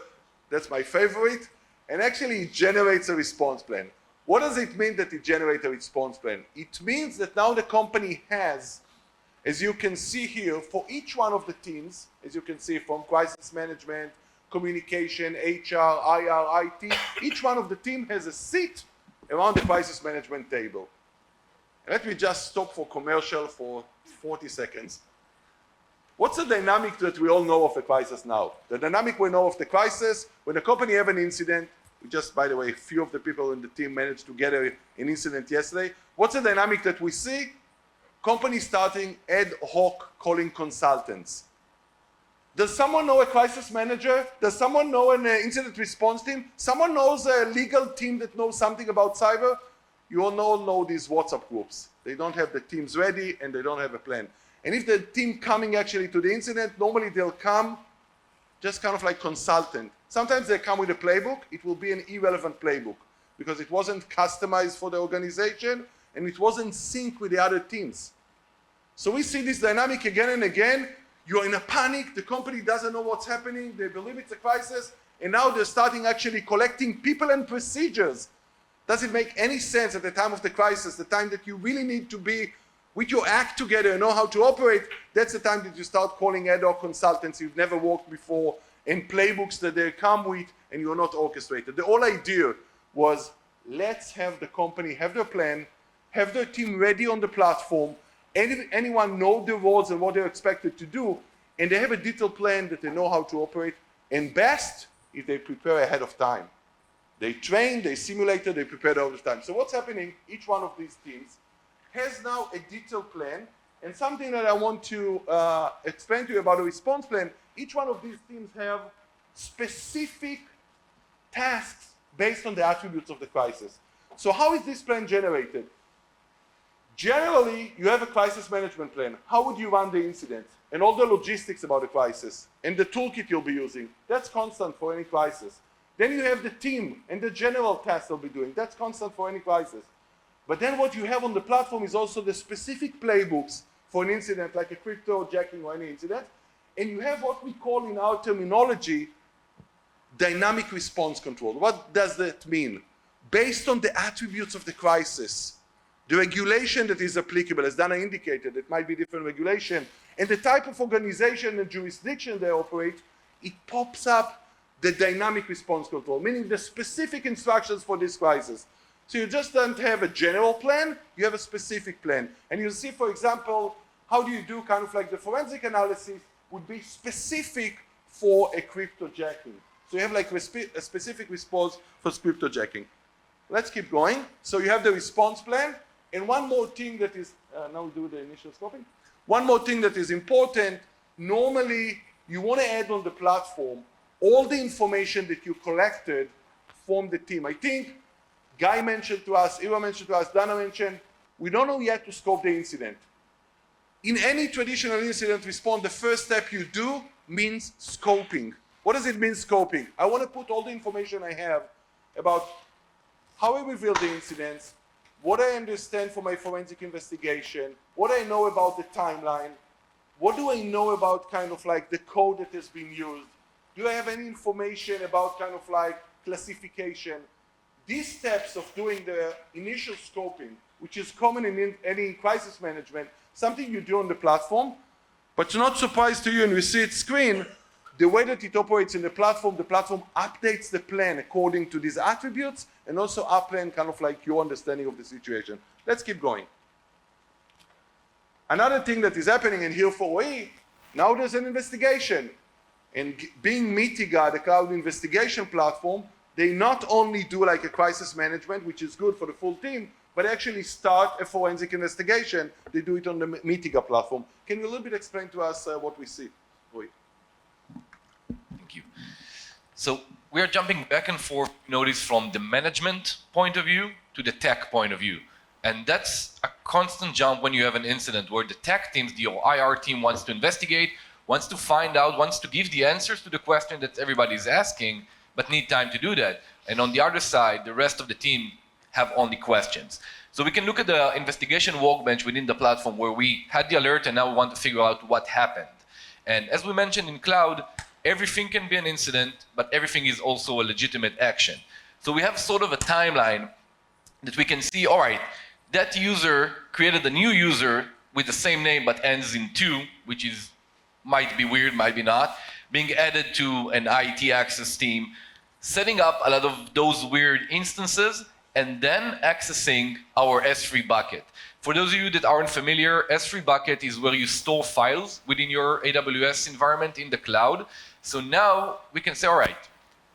that's my favorite. And actually it generates a response plan. What does it mean that it generates a response plan? It means that now the company has, as you can see here, for each one of the teams, as you can see from crisis management, communication, HR, IR, IT, each one of the team has a seat around the crisis management table. Let me just stop for commercial for 40 seconds. What's the dynamic that we all know of a crisis now? The dynamic we know of the crisis, when a company have an incident, we just, by the way, a few of the people in the team managed to get an incident yesterday. What's the dynamic that we see? Company starting ad hoc calling consultants. Does someone know a crisis manager? Does someone know an incident response team? Someone knows a legal team that knows something about cyber? You all know these WhatsApp groups. They don't have the teams ready and they don't have a plan. And if the team coming actually to the incident, normally they'll come just kind of like consultant. Sometimes they come with a playbook. It will be an irrelevant playbook because it wasn't customized for the organization and it wasn't synced with the other teams. So we see this dynamic again and again. You're in a panic, the company doesn't know what's happening, they believe it's a crisis, and now they're starting actually collecting people and procedures. Does it make any sense at the time of the crisis, the time that you really need to be with your act together and know how to operate? That's the time that you start calling ad hoc consultants you've never worked before and playbooks that they come with and you're not orchestrated. The whole idea was, let's have the company have their plan, have their team ready on the platform, anyone know the roles and what they're expected to do, and they have a detailed plan that they know how to operate, and best if they prepare ahead of time. They train, they simulated, they prepared ahead of time. So what's happening, each one of these teams has now a detailed plan, and something that I want to explain to you about a response plan, each one of these teams have specific tasks based on the attributes of the crisis. So how is this plan generated? Generally, you have a crisis management plan. How would you run the incident? And all the logistics about the crisis, and the toolkit you'll be using. That's constant for any crisis. Then you have the team and the general tasks they'll be doing. That's constant for any crisis. But then what you have on the platform is also the specific playbooks for an incident, like a crypto jacking or any incident. And you have what we call in our terminology, dynamic response control. What does that mean? Based on the attributes of the crisis, the regulation that is applicable, as Dana indicated, it might be different regulation, and the type of organization and jurisdiction they operate, it pops up the dynamic response control, meaning the specific instructions for this crisis. So you just don't have a general plan, you have a specific plan. And you'll see, for example, how do you do kind of like the forensic analysis would be specific for a crypto jacking. So you have like a specific response for crypto jacking. Let's keep going. So you have the response plan. And one more thing that is, now we do the initial scoping. One more thing that is important, normally you want to add on the platform all the information that you collected from the team. I think Guy mentioned to us, Ira mentioned to us, Dana mentioned, we don't know yet to scope the incident. In any traditional incident response, the first step you do means scoping. What does it mean, scoping? I want to put all the information I have about how I revealed the incidents, what I understand from my forensic investigation, what I know about the timeline, what do I know about kind of like the code that has been used, do I have any information about kind of like classification. These steps of doing the initial scoping, which is common in any crisis management, something you do on the platform, but to not surprise to you and we see it screen, the way that it operates in the platform updates the plan according to these attributes and also up-plan kind of like your understanding of the situation. Let's keep going. Another thing that is happening in here for Roei, now there's an investigation. And being Mitiga, the cloud investigation platform, they not only do like a crisis management, which is good for the full team, but actually start a forensic investigation. They do it on the Mitiga platform. Can you a little bit explain to us what we see, Roei? Thank you. So we are jumping back and forth, notice, from the management point of view to the tech point of view. And that's a constant jump when you have an incident where the tech teams, the IR team wants to investigate, wants to find out, wants to give the answers to the question that everybody's asking, but need time to do that. And on the other side, the rest of the team have only questions. So we can look at the investigation workbench within the platform where we had the alert and now we want to figure out what happened. And as we mentioned in cloud, everything can be an incident, but everything is also a legitimate action. So we have sort of a timeline that we can see, all right, that user created a new user with the same name but ends in 2, which is might be weird, might be not, being added to an IT access team, setting up a lot of those weird instances, and then accessing our S3 bucket. For those of you that aren't familiar, S3 bucket is where you store files within your AWS environment in the cloud. So now we can say, all right,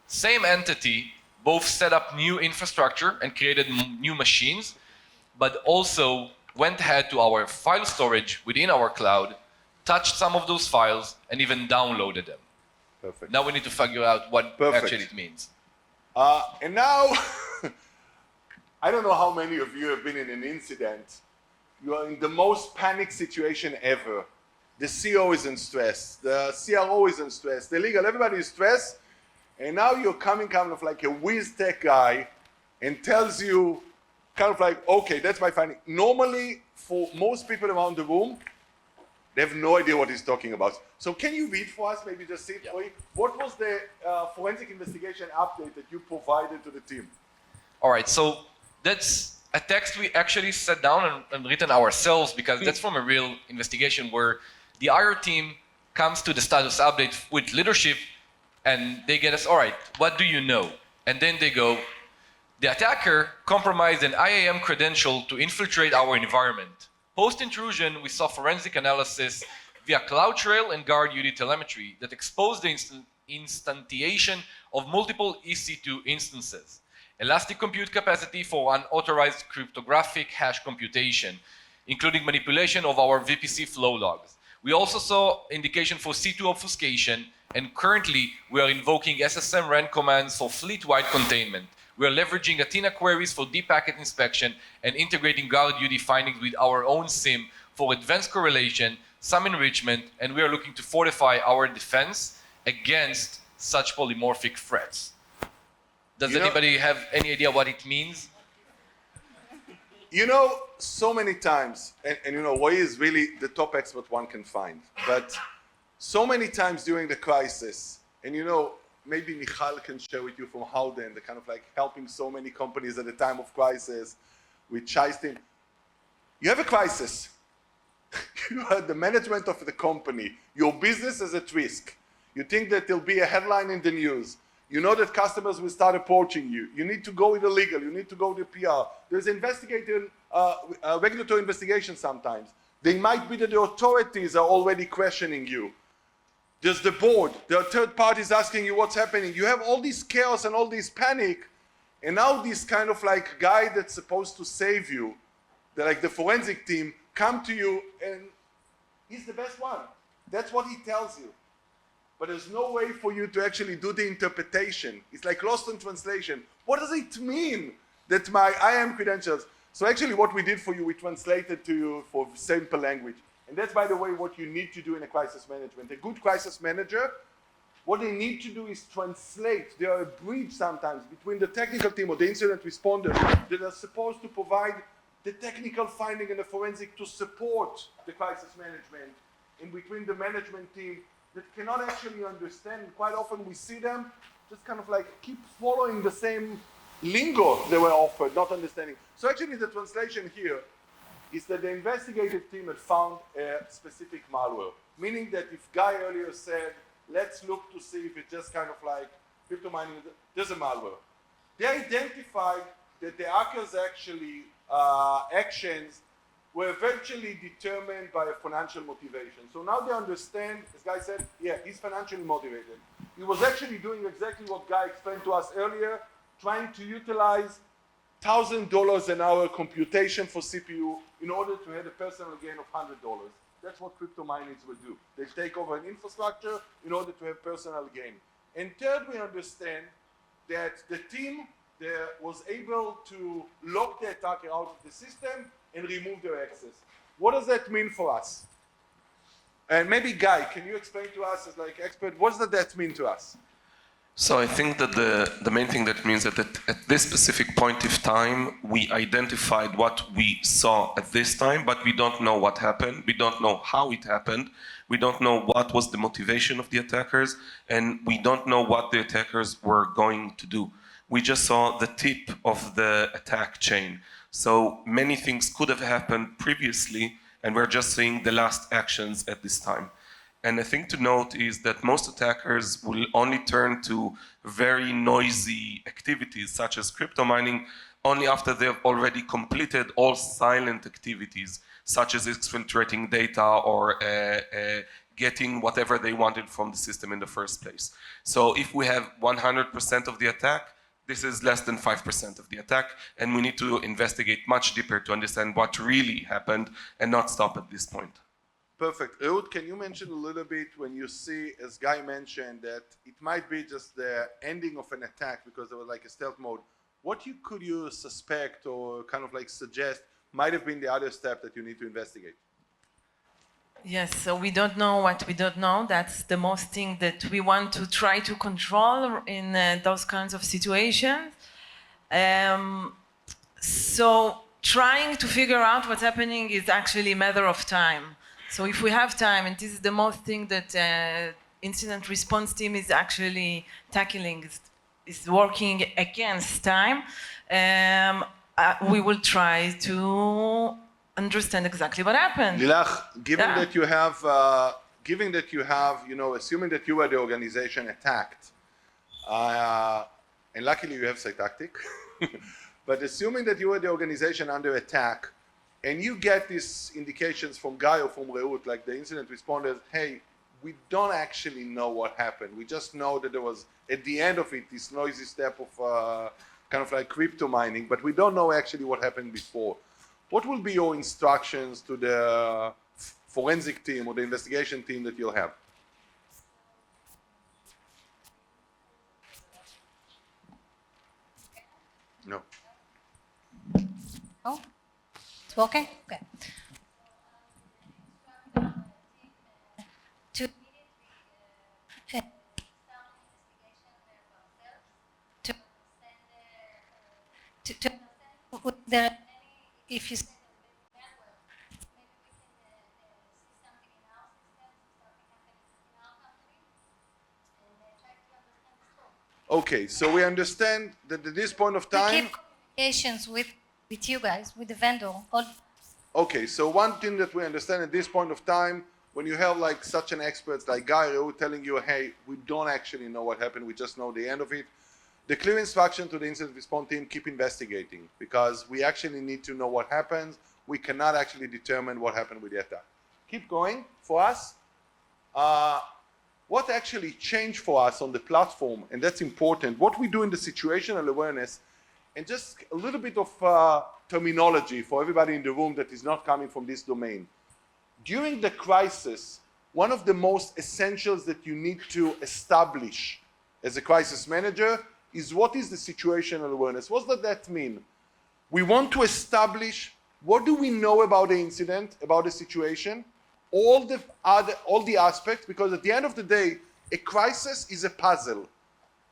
same entity, both set up new infrastructure and created new machines, but also went ahead to our file storage within our cloud, touched some of those files, and even downloaded them. Perfect. Now we need to figure out what actually it means. And now, I don't know how many of you have been in an incident. You are in the most panic situation ever. The CO is in stress, the CRO is in stress, the legal, everybody is stressed, and now you're coming kind of like a whiz tech guy and tells you, kind of like, okay, that's my finding. Normally, for most people around the room, they have no idea what he's talking about. So can you read for us, maybe just say, what was the forensic investigation update that you provided to the team? All right, so that's a text we actually sat down and written ourselves, because that's from a real investigation where the IR team comes to the status update with leadership and they get us, all right, what do you know? And then they go, the attacker compromised an IAM credential to infiltrate our environment. Post-intrusion, we saw forensic analysis via CloudTrail and GuardUD telemetry that exposed the instantiation of multiple EC2 instances, elastic compute capacity for unauthorized cryptographic hash computation, including manipulation of our VPC flow logs. We also saw indication for C2 obfuscation, and currently we are invoking SSM RAN commands for fleet-wide containment. We are leveraging Athena queries for deep packet inspection and integrating GuardUD findings with our own SIM for advanced correlation, some enrichment, and we are looking to fortify our defense against such polymorphic threats. Does anybody have any idea what it means? You know, so many times, and you know, Roei is really the top expert one can find, but so many times during the crisis, and you know, maybe Michal can share with you from Howden, the kind of like helping so many companies at the time of crisis with Shai's team. You have a crisis. You are the management of the company. Your business is at risk. You think that there'll be a headline in the news. You know that customers will start approaching you. You need to go with the legal. You need to go to PR. There's regulatory investigation sometimes. They might be that the authorities are already questioning you. There's the board. There are third parties asking you what's happening. You have all this chaos and all this panic. And now this kind of like guy that's supposed to save you, like the forensic team, come to you and he's the best one. That's what he tells you. But there's no way for you to actually do the interpretation. It's like lost in translation. What does it mean that my IAM credentials? So actually what we did for you, we translated to you for simple language. And that's, by the way, what you need to do in a crisis management. A good crisis manager, what they need to do is translate. There are a bridge sometimes between the technical team or the incident responders that are supposed to provide the technical finding and the forensic to support the crisis management, in between the management team that cannot actually understand. Quite often we see them just kind of like keep following the same lingo they were offered, not understanding. So actually the translation here is that the investigative team had found a specific malware, meaning that if Guy earlier said, let's look to see if it's just kind of like crypto mining, there's a malware. They identified that the hackers actually actions were eventually determined by a financial motivation. So now they understand, as Guy said, yeah, he's financially motivated. He was actually doing exactly what Guy explained to us earlier, trying to utilize $1,000 an hour computation for CPU in order to have a personal gain of $100. That's what crypto miners will do. They take over an infrastructure in order to have personal gain. And third, we understand that the team there was able to lock the attacker out of the system and remove their access. What does that mean for us? And maybe Guy, can you explain to us as like expert, what does that mean to us? So I think that the main thing that means that at this specific point of time, we identified what we saw at this time, but we don't know what happened. We don't know how it happened. We don't know what was the motivation of the attackers, and we don't know what the attackers were going to do. We just saw the tip of the attack chain. So many things could have happened previously, and we're just seeing the last actions at this time. And the thing to note is that most attackers will only turn to very noisy activities, such as crypto mining, only after they've already completed all silent activities, such as exfiltrating data or getting whatever they wanted from the system in the first place. So if we have 100% of the attack, this is less than 5% of the attack, and we need to investigate much deeper to understand what really happened and not stop at this point. Perfect. Reut, can you mention a little bit when you see, as Guy mentioned, that it might be just the ending of an attack because there was like a stealth mode. What could you suspect or kind of like suggest might have been the other step that you need to investigate? Yes, so we don't know what we don't know. That's the most thing that we want to try to control in those kinds of situations. So trying to figure out what's happening is actually a matter of time. So if we have time, and this is the most thing that incident response team is actually tackling, is working against time, we will try to understand exactly what happened. Lilach, given Yeah. that you have, assuming that you were the organization attacked, and luckily you have Cytactic, but assuming that you were the organization under attack, and you get these indications from Guy or from Reut, like the incident responders, hey, we don't actually know what happened. We just know that there was, at the end of it, this noisy step of kind of like crypto mining, but we don't know actually what happened before. What will be your instructions to the forensic team or the investigation team that you'll have? No. Oh, it's working? Okay. To to would there if you Okay, so we understand that at this point of we time, keep communications with you guys, with the vendor, or okay, so one thing that we understand at this point of time, when you have like such an expert like Guy Reut telling you, hey, we don't actually know what happened, we just know the end of it, the clear instruction to the incident response team, keep investigating, because we actually need to know what happens. We cannot actually determine what happened with the attack. Keep going for us. What actually changed for us on the platform, and that's important, what we do in the situational awareness, and just a little bit of terminology for everybody in the room that is not coming from this domain. During the crisis, one of the most essentials that you need to establish as a crisis manager is what is the situational awareness. What does that mean? We want to establish what do we know about the incident, about the situation, all the aspects, because at the end of the day, a crisis is a puzzle.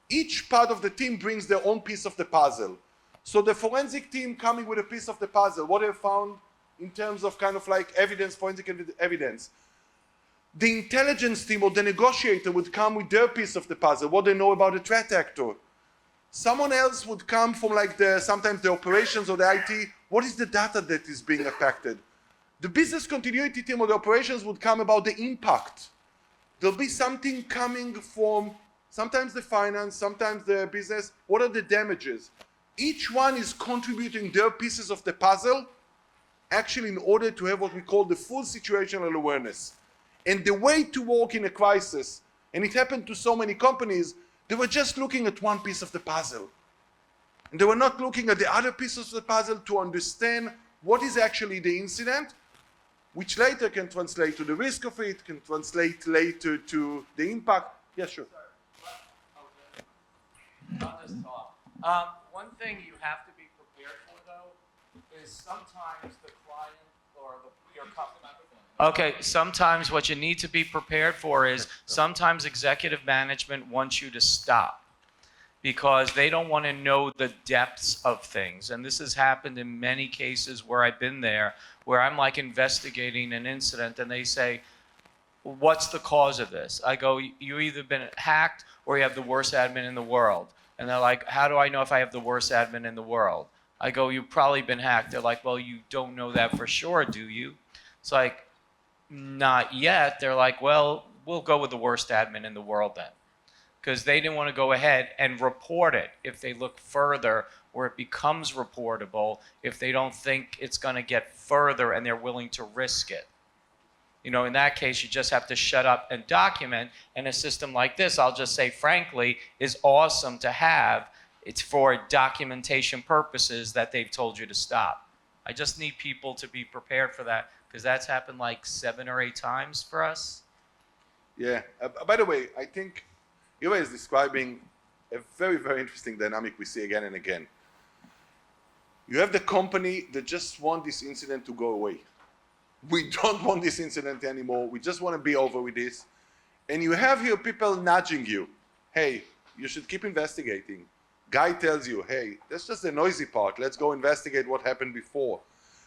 Each part of the team brings their own piece of the puzzle. So the forensic team coming with a piece of the puzzle, what they found in terms of kind of like evidence, forensic evidence. The intelligence team or the negotiator would come with their piece of the puzzle, what they know about the threat actor. Someone else would come from like sometimes the operations or the IT, what is the data that is being affected? The business continuity team or the operations would come about the impact. There'll be something coming from sometimes the finance, sometimes the business, what are the damages? Each one is contributing their pieces of the puzzle actually in order to have what we call the full situational awareness. And the way to work in a crisis, and it happened to so many companies, they were just looking at one piece of the puzzle. And they were not looking at the other pieces of the puzzle to understand what is actually the incident, which later can translate to the risk of it, can translate later to the impact. Yes, sure. On this talk. One thing you have to be prepared for, though, is sometimes the client or your customer. Okay, sometimes what you need to be prepared for is sometimes executive management wants you to stop because they don't want to know the depths of things. And this has happened in many cases where I've been there, where I'm like investigating an incident and they say, what's the cause of this? I go, you either been hacked or you have the worst admin in the world. And they're like, how do I know if I have the worst admin in the world? I go, you've probably been hacked. They're like, well, you don't know that for sure, do you? It's like, not yet. They're like, well, we'll go with the worst admin in the world then. Because they didn't want to go ahead and report it if they look further or it becomes reportable if they don't think it's going to get further and they're willing to risk it. You know, in that case, you just have to shut up and document. And a system like this, I'll just say frankly, is awesome to have. It's for documentation purposes that they've told you to stop. I just need people to be prepared for that because that's happened like 7 or 8 times for us. Yeah. By the way, I think Eva is describing a very, very interesting dynamic we see again and again. You have the company that just want this incident to go away. We don't want this incident anymore. We just want to be over with this. And you have here people nudging you. Hey, you should keep investigating. Guy tells you, hey, that's just the noisy part. Let's go investigate what happened before.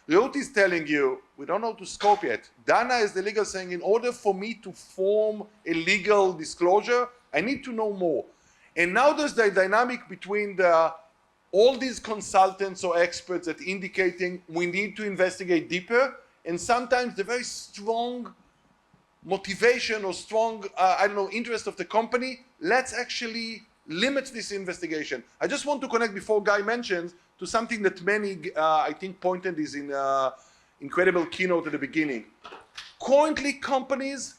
Reut is telling you, we don't know how to scope yet. Dana is the legal saying, in order for me to form a legal disclosure, I need to know more. And now there's the dynamic between all these consultants or experts that indicating we need to investigate deeper, and sometimes the very strong motivation or strong, interest of the company, let's actually limit this investigation. I just want to connect before Guy mentions to something that many, I think, pointed is in incredible keynote at the beginning. Currently, companies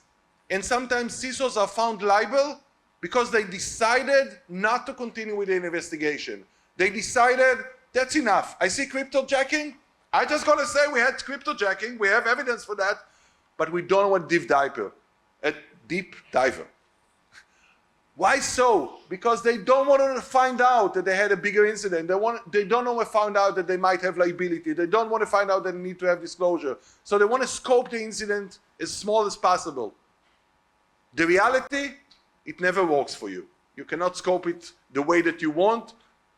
and sometimes CISOs are found liable because they decided not to continue with the investigation. They decided, that's enough. I see cryptojacking. I just gotta say we had cryptojacking. We have evidence for that, but we don't want a deep diver. Why so? Because they don't want to find out that they had a bigger incident. They don't want to find out that they might have liability. They don't want to find out that they need to have disclosure. So they want to scope the incident as small as possible. The reality, it never works for you. You cannot scope it the way that you want.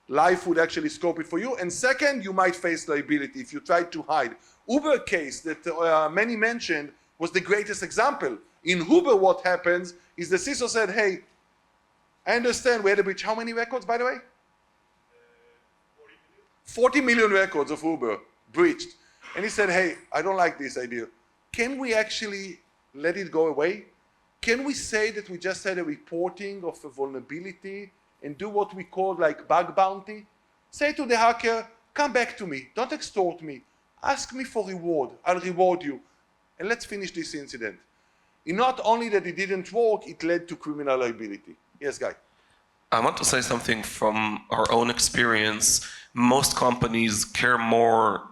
Life would actually scope it for you. And second, you might face liability if you try to hide. Uber case that many mentioned was the greatest example. In Uber, what happens is the CISO said, hey, I understand we had a breach. How many records, by the way? 40 million records of Uber breached. And he said, hey, I don't like this idea. Can we actually let it go away? Can we say that we just had a reporting of a vulnerability and do what we call like bug bounty? Say to the hacker, come back to me. Don't extort me. Ask me for reward. I'll reward you. And let's finish this incident. And not only that it didn't work, it led to criminal liability. Yes, Guy. I want to say something from our own experience. Most companies care more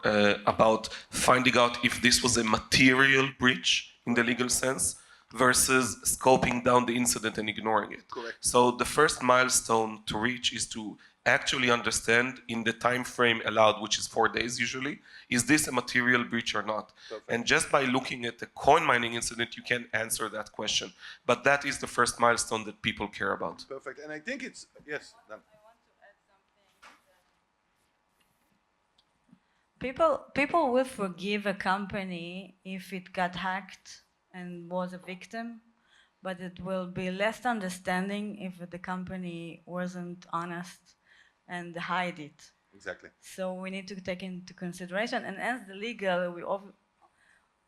about finding out if this was a material breach in the legal sense versus scoping down the incident and ignoring it. Correct. So the first milestone to reach is to actually understand in the time frame allowed, which is 4 days usually, is this a material breach or not? Perfect. And just by looking at the coin mining incident, you can answer that question. But that is the first milestone that people care about. Perfect. And I think it's, yes, done. People will forgive a company if it got hacked and was a victim, but it will be less understanding if the company wasn't honest and hide it. Exactly. So we need to take into consideration, and as the legal,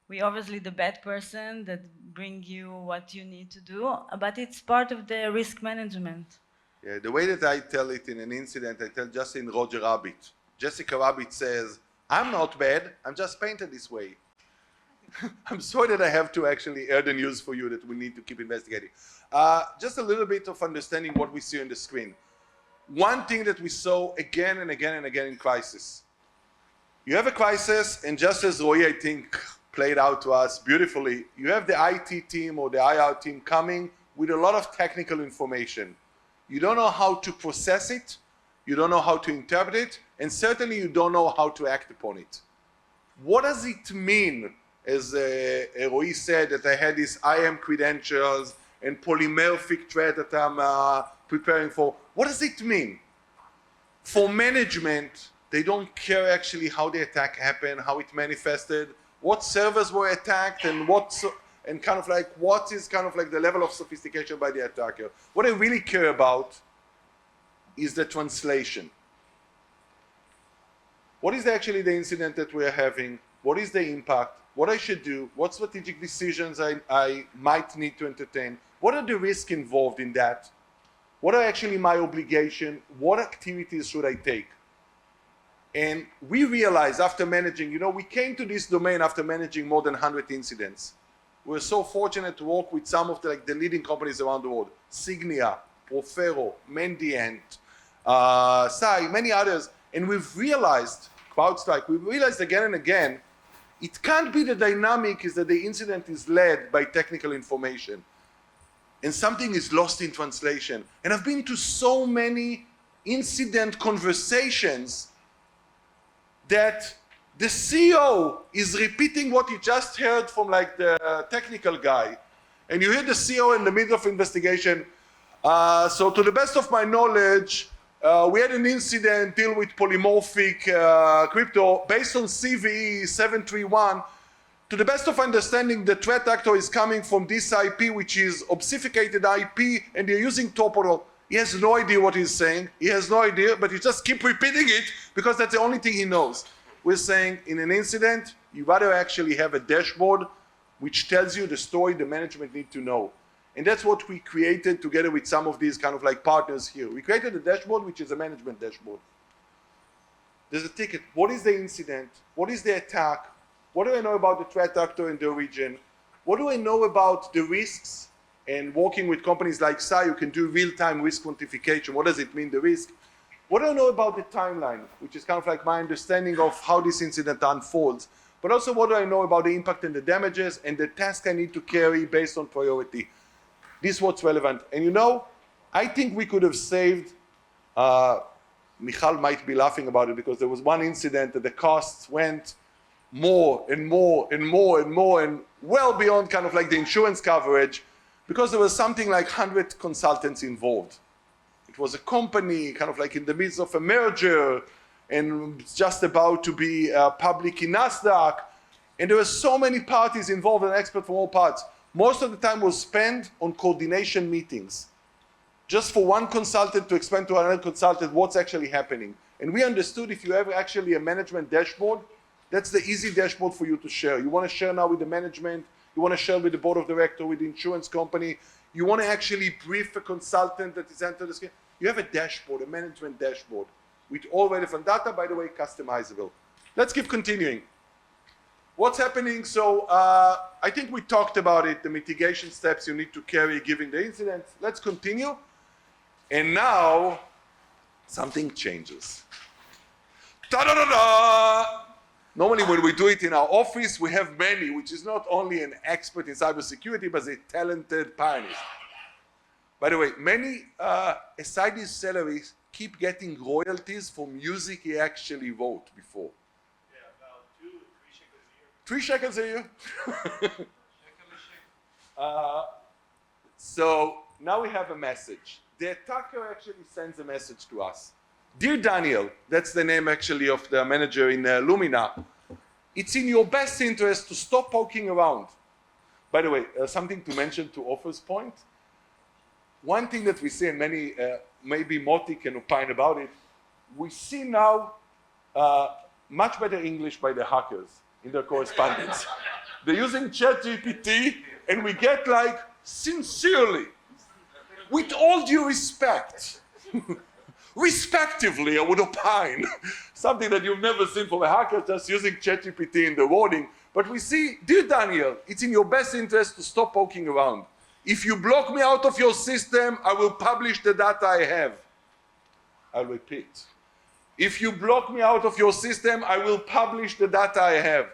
we obviously the bad person that bring you what you need to do, but it's part of the risk management. Yeah, the way that I tell it in an incident, I tell just in Roger Rabbit. Jessica Rabbit says, I'm not bad, I'm just painted this way. I'm sorry that I have to actually air the news for you that we need to keep investigating. Just a little bit of understanding what we see on the screen. One thing that we saw again and again and again in crisis. You have a crisis, and just as Roei, I think, played out to us beautifully, you have the IT team or the IR team coming with a lot of technical information. You don't know how to process it, you don't know how to interpret it, and certainly you don't know how to act upon it. What does it mean, as Roei said, that I had these IAM credentials and polymorphic threat that I'm preparing for? What does it mean? For management, they don't care actually how the attack happened, how it manifested, what servers were attacked, and what is kind of like the level of sophistication by the attacker. What I really care about is the translation. What is actually the incident that we are having? What is the impact? What I should do? What strategic decisions I might need to entertain? What are the risks involved in that? What are actually my obligations? What activities should I take? And we realized after managing, we came to this domain after managing more than 100 incidents. We're so fortunate to work with some of the leading companies around the world. Signia, Profero, Mendiant, Sai, many others. And we've realized, CrowdStrike, we've realized again and again, it can't be the dynamic is that the incident is led by technical information. And something is lost in translation. And I've been to so many incident conversations that the CEO is repeating what he just heard from the technical guy. And you hear the CEO in the middle of investigation. So to the best of my knowledge, we had an incident deal with polymorphic crypto based on CVE731. To the best of understanding, the threat actor is coming from this IP, which is obfuscated IP, and they're using Topol. He has no idea what he's saying. He has no idea, but he just keep repeating it because that's the only thing he knows. We're saying in an incident, you rather actually have a dashboard which tells you the story the management need to know. And that's what we created together with some of these kind of like partners here. We created a dashboard, which is a management dashboard. There's a ticket. What is the incident? What is the attack? What do I know about the threat actor in the region? What do I know about the risks? And working with companies like SI, you can do real-time risk quantification. What does it mean, the risk? What do I know about the timeline, which is kind of like my understanding of how this incident unfolds. But also, what do I know about the impact and the damages and the task I need to carry based on priority? This is what's relevant. And you know, I think we could have saved, Michal might be laughing about it because there was one incident that the costs went more and more and more and more and well beyond kind of like the insurance coverage because there was something like 100 consultants involved. It was a company kind of like in the midst of a merger and just about to be public in NASDAQ. And there were so many parties involved and experts from all parts. Most of the time was spent on coordination meetings, just for one consultant to explain to another consultant what's actually happening. And we understood if you have actually a management dashboard, that's the easy dashboard for you to share. You want to share now with the management, you want to share with the board of directors, with the insurance company, you want to actually brief a consultant that is entered the scheme. You have a dashboard, a management dashboard, with all relevant data, by the way, customizable. Let's keep continuing. What's happening? So I think we talked about it, the mitigation steps you need to carry given the incident. Let's continue. And now, something changes. Ta-da-da-da! Normally when we do it in our office, we have many, which is not only an expert in cybersecurity, but a talented pioneer. By the way, many, aside his salaries, keep getting royalties for music he actually wrote before. Yeah, about 3 shekels a year. 3 shekels a year? So now we have a message. The attacker actually sends a message to us. Dear Daniel, that's the name actually of the manager in Lumina. It's in your best interest to stop poking around. By the way, something to mention to Ofer's point. One thing that we see, and many, maybe Moty can opine about it, we see now much better English by the hackers in their correspondence. They're using ChatGPT, and we get like, sincerely, with all due respect, respectively, I would opine, something that you've never seen from a hacker, just using ChatGPT in the wording. But we see, dear Daniel, it's in your best interest to stop poking around. If you block me out of your system, I will publish the data I have. I'll repeat. If you block me out of your system, I will publish the data I have.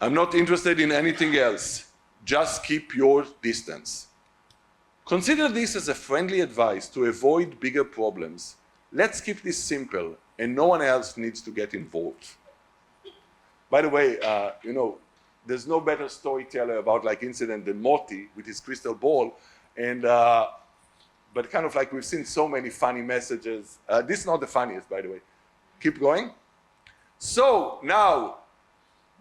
I'm not interested in anything else. Just keep your distance. Consider this as a friendly advice to avoid bigger problems. Let's keep this simple, and no one else needs to get involved. By the way, you know, there's no better storyteller about like incident than Moty with his crystal ball, and but kind of like we've seen so many funny messages. This is not the funniest, by the way. Keep going. So now,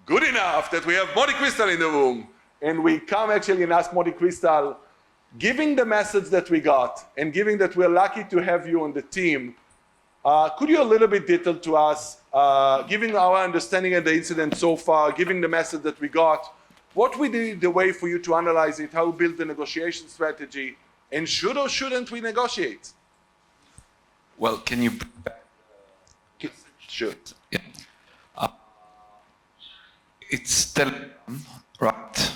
good enough that we have Moty Cristal in the room, and we come actually and ask Moty Cristal, giving the message that we got, and given that we're lucky to have you on the team, could you a little bit detail to us, giving our understanding of the incident so far, giving the message that we got, what would be the way for you to analyze it, how we build the negotiation strategy, and should or shouldn't we negotiate? Well, can you... Sure. Yeah. It's Telegram, right?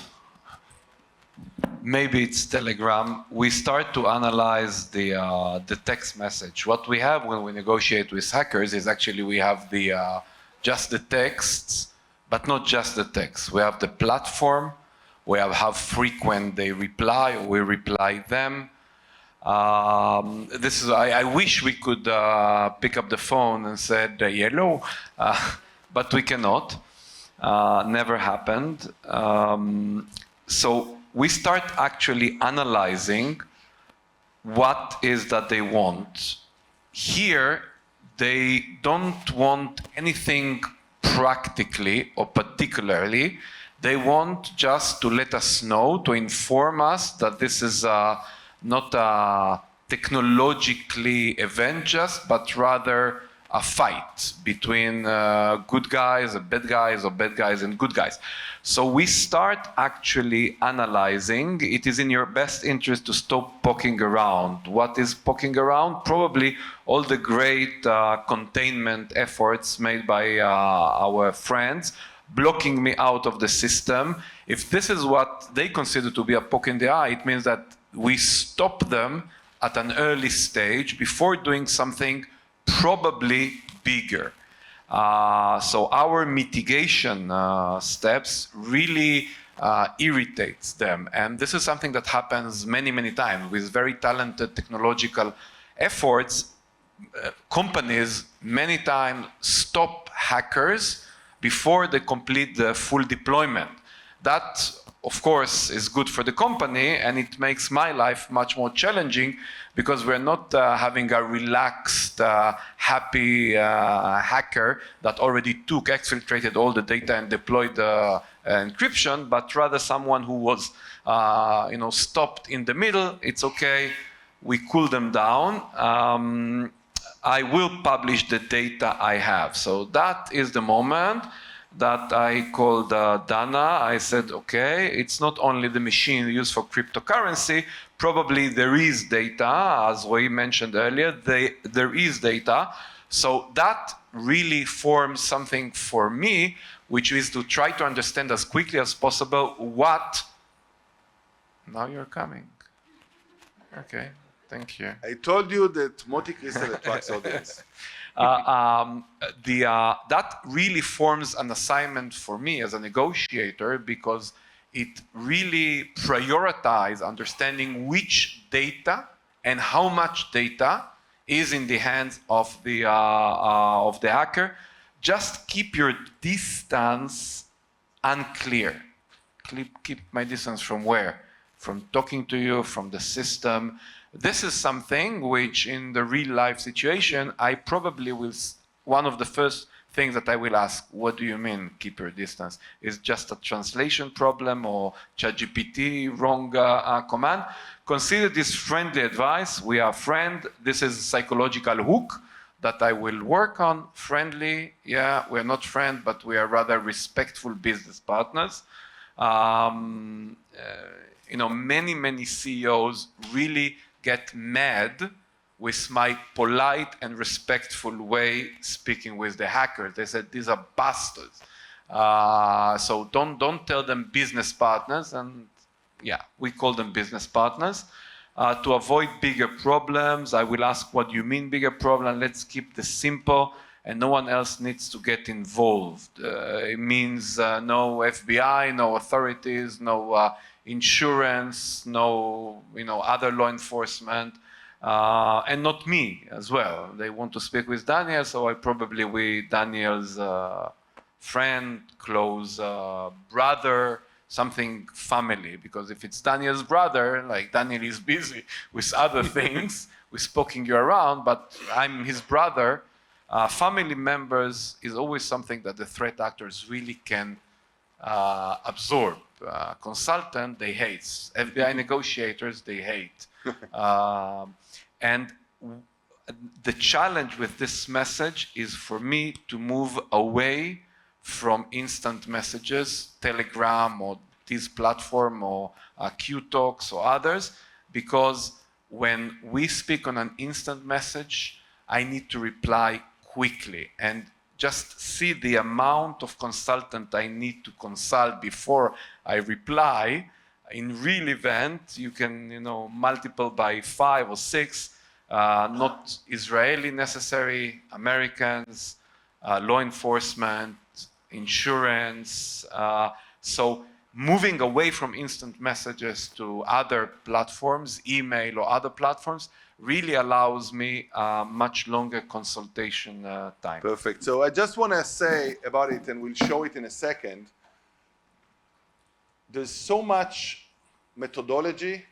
Maybe it's Telegram. We start to analyze the text message. What we have when we negotiate with hackers is actually we have the just the texts, but not just the text. We have the platform. We have how frequent they reply, or we reply them. This is. I wish we could pick up the phone and said hello, but we cannot. Never happened. So we start actually analyzing what is that they want Here, they don't want anything practically or particularly. They want just to let us know, to inform us that this is not a technologically event just, but rather a fight between good guys and bad guys, or bad guys and good guys. So we start actually analyzing. It is in your best interest to stop poking around. What is poking around? Probably all the great containment efforts made by our friends, blocking me out of the system. If this is what they consider to be a poke in the eye, it means that we stop them at an early stage before doing something probably bigger. So our mitigation steps really irritates them. And this is something that happens many, many times with very talented technological efforts. Companies many times stop hackers before they complete the full deployment. That, of course, is good for the company, and it makes my life much more challenging because we're not having a relaxed, happy hacker that already exfiltrated all the data and deployed encryption, but rather someone who was stopped in the middle. It's okay, we cool them down. I will publish the data I have. So that is the moment that I called Dana. I said, okay, it's not only the machine used for cryptocurrency, probably there is data, as Roei mentioned earlier, there is data. So that really forms something for me, which is to try to understand as quickly as possible what... Now you're coming. Okay, thank you. I told you that Moty Cristal attracts audience. That really forms an assignment for me as a negotiator, because it really prioritizes understanding which data and how much data is in the hands of the hacker. Just keep your distance unclear. Keep my distance from where? From talking to you, from the system. This is something which in the real life situation, I probably will, one of the first things that I will ask, what do you mean keep your distance? Is just a translation problem or ChatGPT wrong command? Consider this friendly advice. We are friend. This is a psychological hook that I will work on. Friendly, yeah, we're not friend, but we are rather respectful business partners. Many CEOs really get mad with my polite and respectful way speaking with the hackers. They said, these are bastards. So don't tell them business partners. And yeah, we call them business partners. To avoid bigger problems, I will ask, what do you mean bigger problem? Let's keep this simple, and no one else needs to get involved. It means no FBI, no authorities, no insurance, no other law enforcement, and not me as well. They want to speak with Daniel, so I probably with Daniel's friend, close brother, something family, because if it's Daniel's brother, like Daniel is busy with other things, with poking you around, but I'm his brother. Family members is always something that the threat actors really can absorb. Consultant, they hate. FBI negotiators, they hate. And the challenge with this message is for me to move away from instant messages, Telegram or this platform or Q-Talks or others, because when we speak on an instant message, I need to reply quickly. And just see the amount of consultant I need to consult before I reply. In real event, you can multiple by 5 or 6, not Israeli necessary, Americans, law enforcement, insurance. So moving away from instant messages to other platforms, email or other platforms, really allows me much longer consultation time. Perfect. So I just want to say about it, and we'll show it in a second. There's so much methodology,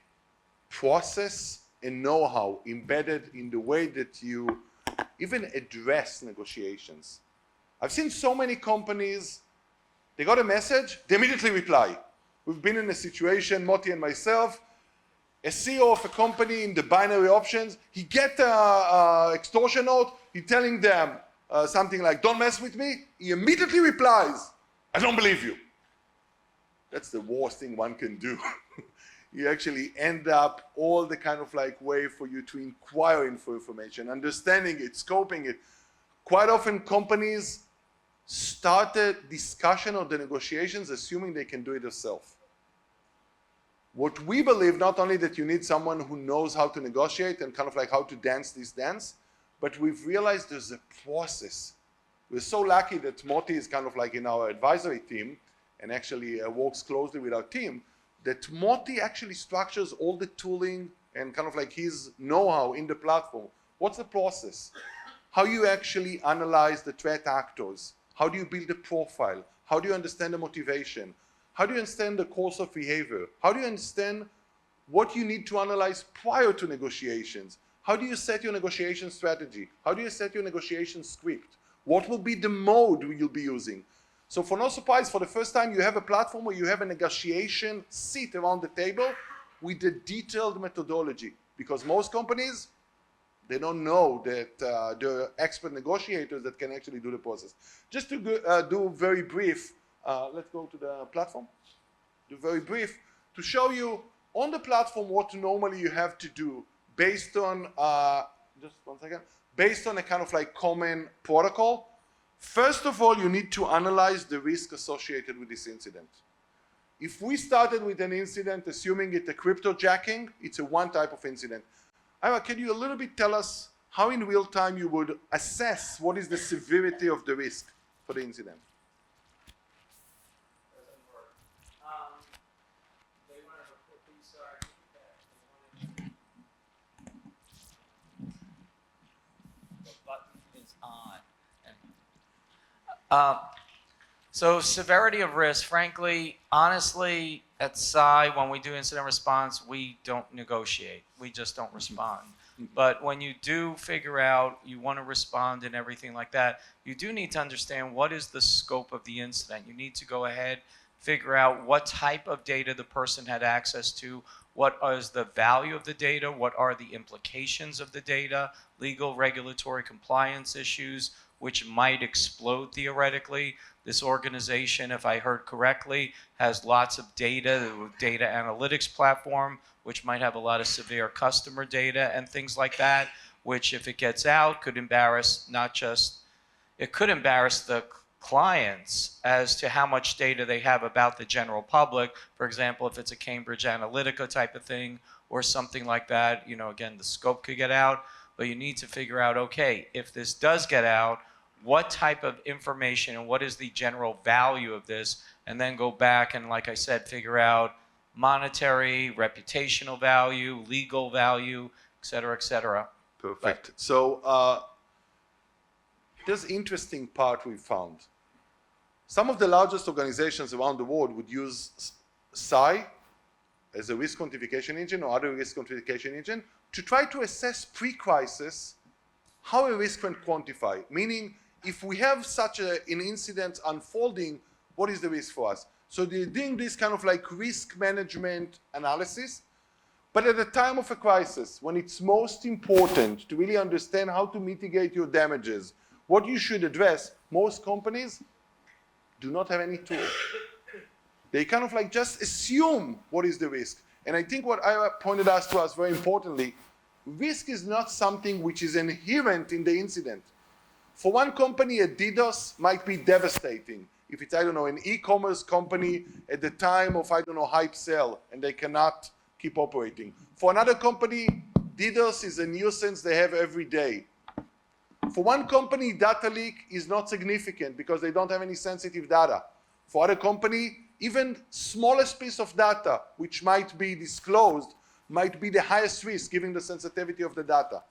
process, and know-how embedded in the way that you even address negotiations. I've seen so many companies, they got a message, they immediately reply. We've been in a situation, Moty and myself, a CEO of a company in the binary options, he get a extortion note, he telling them something like, don't mess with me, he immediately replies, I don't believe you. That's the worst thing one can do. You actually end up all the kind of like way for you to inquire for information, understanding it, scoping it. Quite often companies started discussion or the negotiations assuming they can do it themselves. What we believe, not only that you need someone who knows how to negotiate and kind of like how to dance this dance, but we've realized there's a process. We're so lucky that Moty is kind of like in our advisory team and actually works closely with our team, that Moty actually structures all the tooling and kind of like his know-how in the platform. What's the process? How you actually analyze the threat actors? How do you build a profile? How do you understand the motivation? How do you understand the course of behavior? How do you understand what you need to analyze prior to negotiations? How do you set your negotiation strategy? How do you set your negotiation script? What will be the mode you'll be using? So for no surprise, for the first time, you have a platform where you have a negotiation seat around the table with a detailed methodology. Because most companies, they don't know that there are expert negotiators that can actually do the process. Just to do very brief, let's go to the platform. Do very brief to show you on the platform what normally you have to do based on, just one second, based on a kind of like common protocol. First of all, you need to analyze the risk associated with this incident. If we started with an incident assuming it's a cryptojacking, it's a one type of incident. Ira, can you a little bit tell us how in real time you would assess what is the severity of the risk for the incident? So severity of risk, frankly, honestly, at SI, when we do incident response, we don't negotiate. We just don't respond. But when you do figure out you want to respond and everything like that, you do need to understand what is the scope of the incident. You need to go ahead, figure out what type of data the person had access to, what is the value of the data, what are the implications of the data, legal, regulatory compliance issues, which might explode theoretically. This organization, if I heard correctly, has lots of data analytics platform, which might have a lot of severe customer data and things like that, which if it gets out could embarrass it could embarrass the clients as to how much data they have about the general public. For example, if it's a Cambridge Analytica type of thing or something like that, again, the scope could get out, but you need to figure out, okay, if this does get out, what type of information and what is the general value of this, and then go back and, like I said, figure out monetary, reputational value, legal value, et cetera, et cetera. Perfect. Right. So there's an interesting part we found. Some of the largest organizations around the world would use SI as a risk quantification engine or other risk quantification engine to try to assess pre-crisis how a risk can quantify, meaning if we have such an incident unfolding, what is the risk for us? So they're doing this kind of like risk management analysis, but at the time of a crisis, when it's most important to really understand how to mitigate your damages, what you should address, most companies do not have any tool. They kind of like just assume what is the risk. And I think what Ira pointed out to us very importantly, risk is not something which is inherent in the incident. For one company, a DDoS might be devastating. If it's, an e-commerce company at the time of, hype sale, and they cannot keep operating. For another company, DDoS is a nuisance they have every day. For one company, data leak is not significant because they don't have any sensitive data. For other company, even smallest piece of data, which might be disclosed, might be the highest risk given the sensitivity of the data.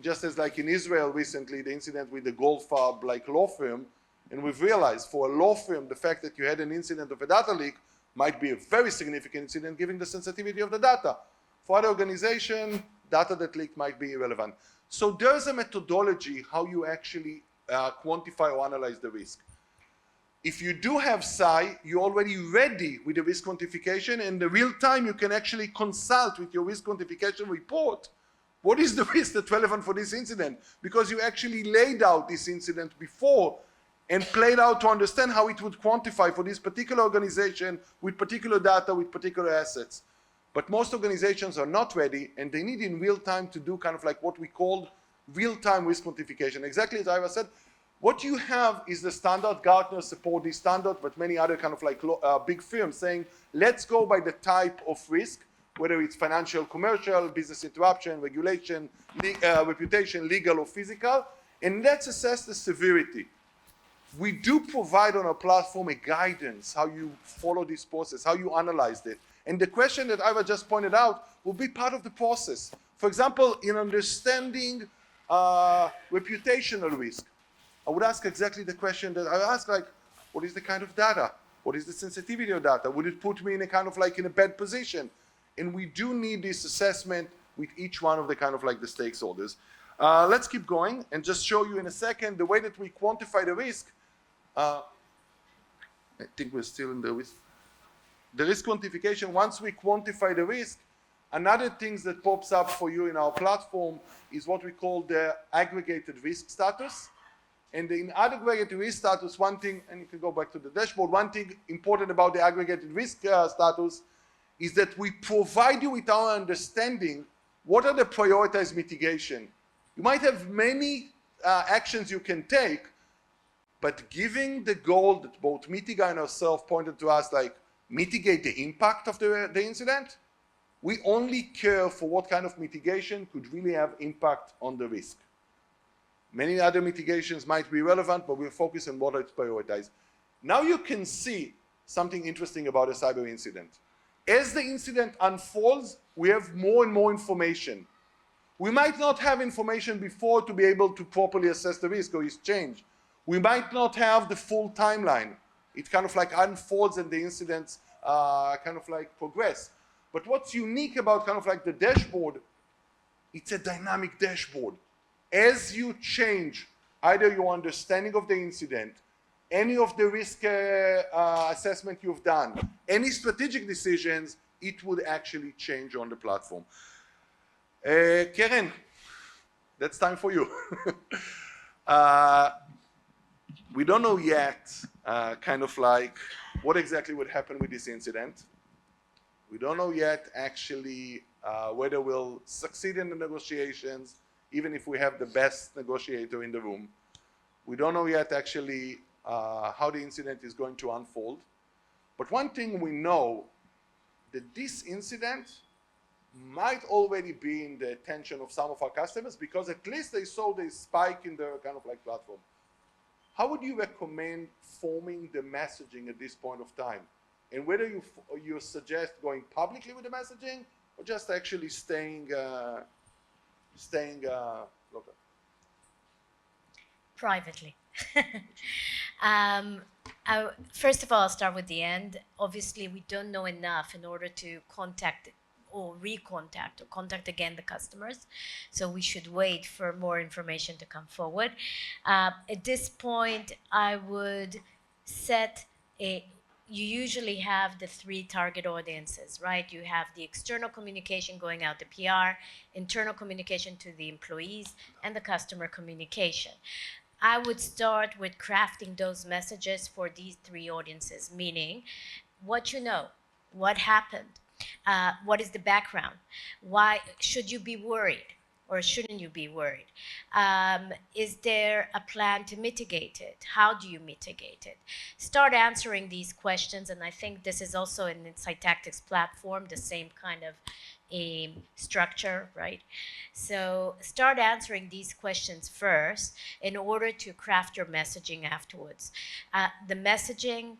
Just as like in Israel recently, the incident with the Goldfarb law firm, and we've realized for a law firm, the fact that you had an incident of a data leak might be a very significant incident given the sensitivity of the data. For other organization, data that leaked might be irrelevant. So there's a methodology how you actually quantify or analyze the risk. If you do have SCI, you're already ready with the risk quantification, and in the real time you can actually consult with your risk quantification report. What is the risk that's relevant for this incident? Because you actually laid out this incident before and played out to understand how it would quantify for this particular organization with particular data, with particular assets. But most organizations are not ready, and they need in real time to do kind of like what we call real-time risk quantification. Exactly as Ira said, what you have is the standard. Gartner support this standard, but many other kind of like big firms saying, let's go by the type of risk, whether it's financial, commercial, business interruption, regulation, reputation, legal or physical, and let's assess the severity. We do provide on our platform a guidance, how you follow this process, how you analyze it. And the question that Ira just pointed out will be part of the process. For example, in understanding reputational risk, I would ask exactly the question that I ask, like, what is the kind of data? What is the sensitivity of data? Would it put me in a kind of like in a bad position? And we do need this assessment with each one of the kind of like the stakeholders. Let's keep going and just show you in a second the way that we quantify the risk. I think we're still in the risk. The risk quantification, once we quantify the risk, another thing that pops up for you in our platform is what we call the aggregated risk status. And in aggregated risk status, one thing, and you can go back to the dashboard, one thing important about the aggregated risk status is that we provide you with our understanding what are the prioritized mitigation. You might have many actions you can take, but giving the goal that both Mitiga and ourselves pointed to us, like mitigate the impact of the incident, we only care for what kind of mitigation could really have impact on the risk. Many other mitigations might be relevant, but we'll focus on what is prioritized. Now you can see something interesting about a cyber incident. As the incident unfolds, we have more and more information. We might not have information before to be able to properly assess the risk or its change. We might not have the full timeline. It kind of like unfolds and the incidents kind of like progress. But what's unique about kind of like the dashboard, it's a dynamic dashboard. As you change either your understanding of the incident, any of the risk assessment you've done, any strategic decisions, it would actually change on the platform. Keren, that's time for you. We don't know yet kind of like what exactly would happen with this incident. We don't know yet actually whether we'll succeed in the negotiations, even if we have the best negotiator in the room. We don't know yet actually how the incident is going to unfold. But one thing we know, that this incident might already be in the attention of some of our customers because at least they saw the spike in their kind of like platform. How would you recommend forming the messaging at this point of time? And whether you suggest going publicly with the messaging or just actually staying local? Privately. First of all, I'll start with the end. Obviously, we don't know enough in order to contact or recontact or contact again the customers. So we should wait for more information to come forward. At this point, I would set you usually have the 3 target audiences, right? You have the external communication going out, the PR, internal communication to the employees, and the customer communication. I would start with crafting those messages for these 3 audiences, meaning what you know, what happened, what is the background, why should you be worried or shouldn't you be worried? Is there a plan to mitigate it? How do you mitigate it? Start answering these questions, and I think this is also in Cytactic's platform, the same kind of structure, right? So start answering these questions first in order to craft your messaging afterwards. The messaging,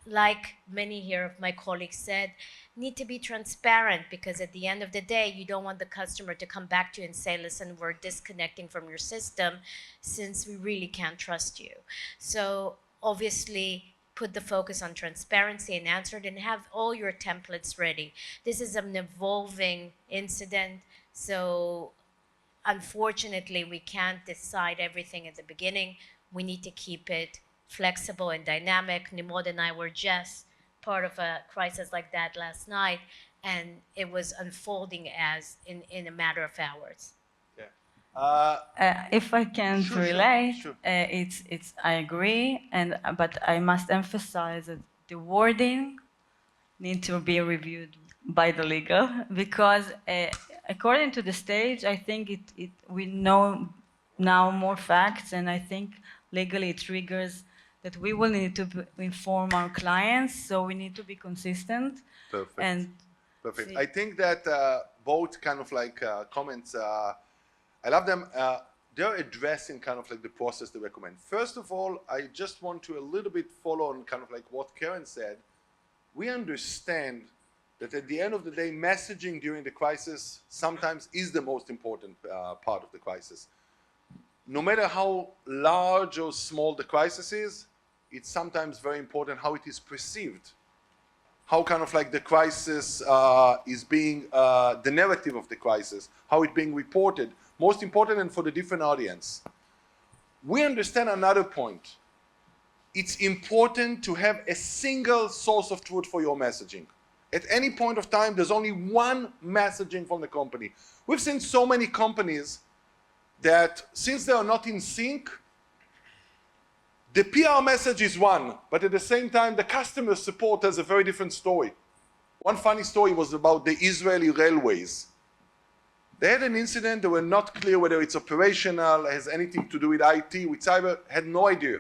like many here of my colleagues said, need to be transparent, because at the end of the day, you don't want the customer to come back to you and say, listen, we're disconnecting from your system since we really can't trust you. So obviously, put the focus on transparency and answer it, and have all your templates ready. This is an evolving incident, so unfortunately, we can't decide everything at the beginning. We need to keep it flexible and dynamic. Nimrod and I were just part of a crisis like that last night, and it was unfolding as in a matter of hours. If I can Sure, relate, sure. it's I agree, but I must emphasize that the wording need to be reviewed by the legal because according to the stage, I think we know now more facts, and I think legally it triggers that we will need to inform our clients, so we need to be consistent. Perfect. And Perfect. see- I think that both kind of like comments, I love them. They're addressing kind of like the process they recommend. First of all, I just want to a little bit follow on kind of like what Keren said. We understand that at the end of the day, messaging during the crisis sometimes is the most important part of the crisis. No matter how large or small the crisis is, it's sometimes very important how it is perceived. How kind of like the crisis is being, the narrative of the crisis, how it's being reported, most important and for the different audience. We understand another point. It's important to have a single source of truth for your messaging. At any point of time, there's only one messaging from the company. We've seen so many companies that since they are not in sync, the PR message is one, but at the same time, the customer support has a very different story. One funny story was about the Israeli railways. They had an incident, they were not clear whether it's operational, has anything to do with IT, with cyber, had no idea.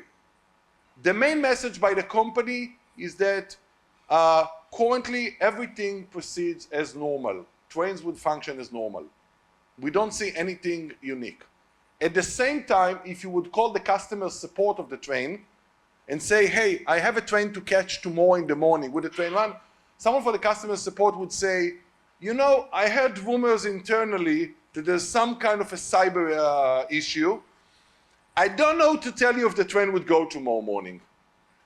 The main message by the company is that currently everything proceeds as normal. Trains would function as normal. We don't see anything unique. At the same time, if you would call the customer support of the train and say, hey, I have a train to catch tomorrow in the morning, would the train run? Someone for the customer support would say, you know, I heard rumors internally that there's some kind of a cyber issue. I don't know to tell you if the train would go tomorrow morning.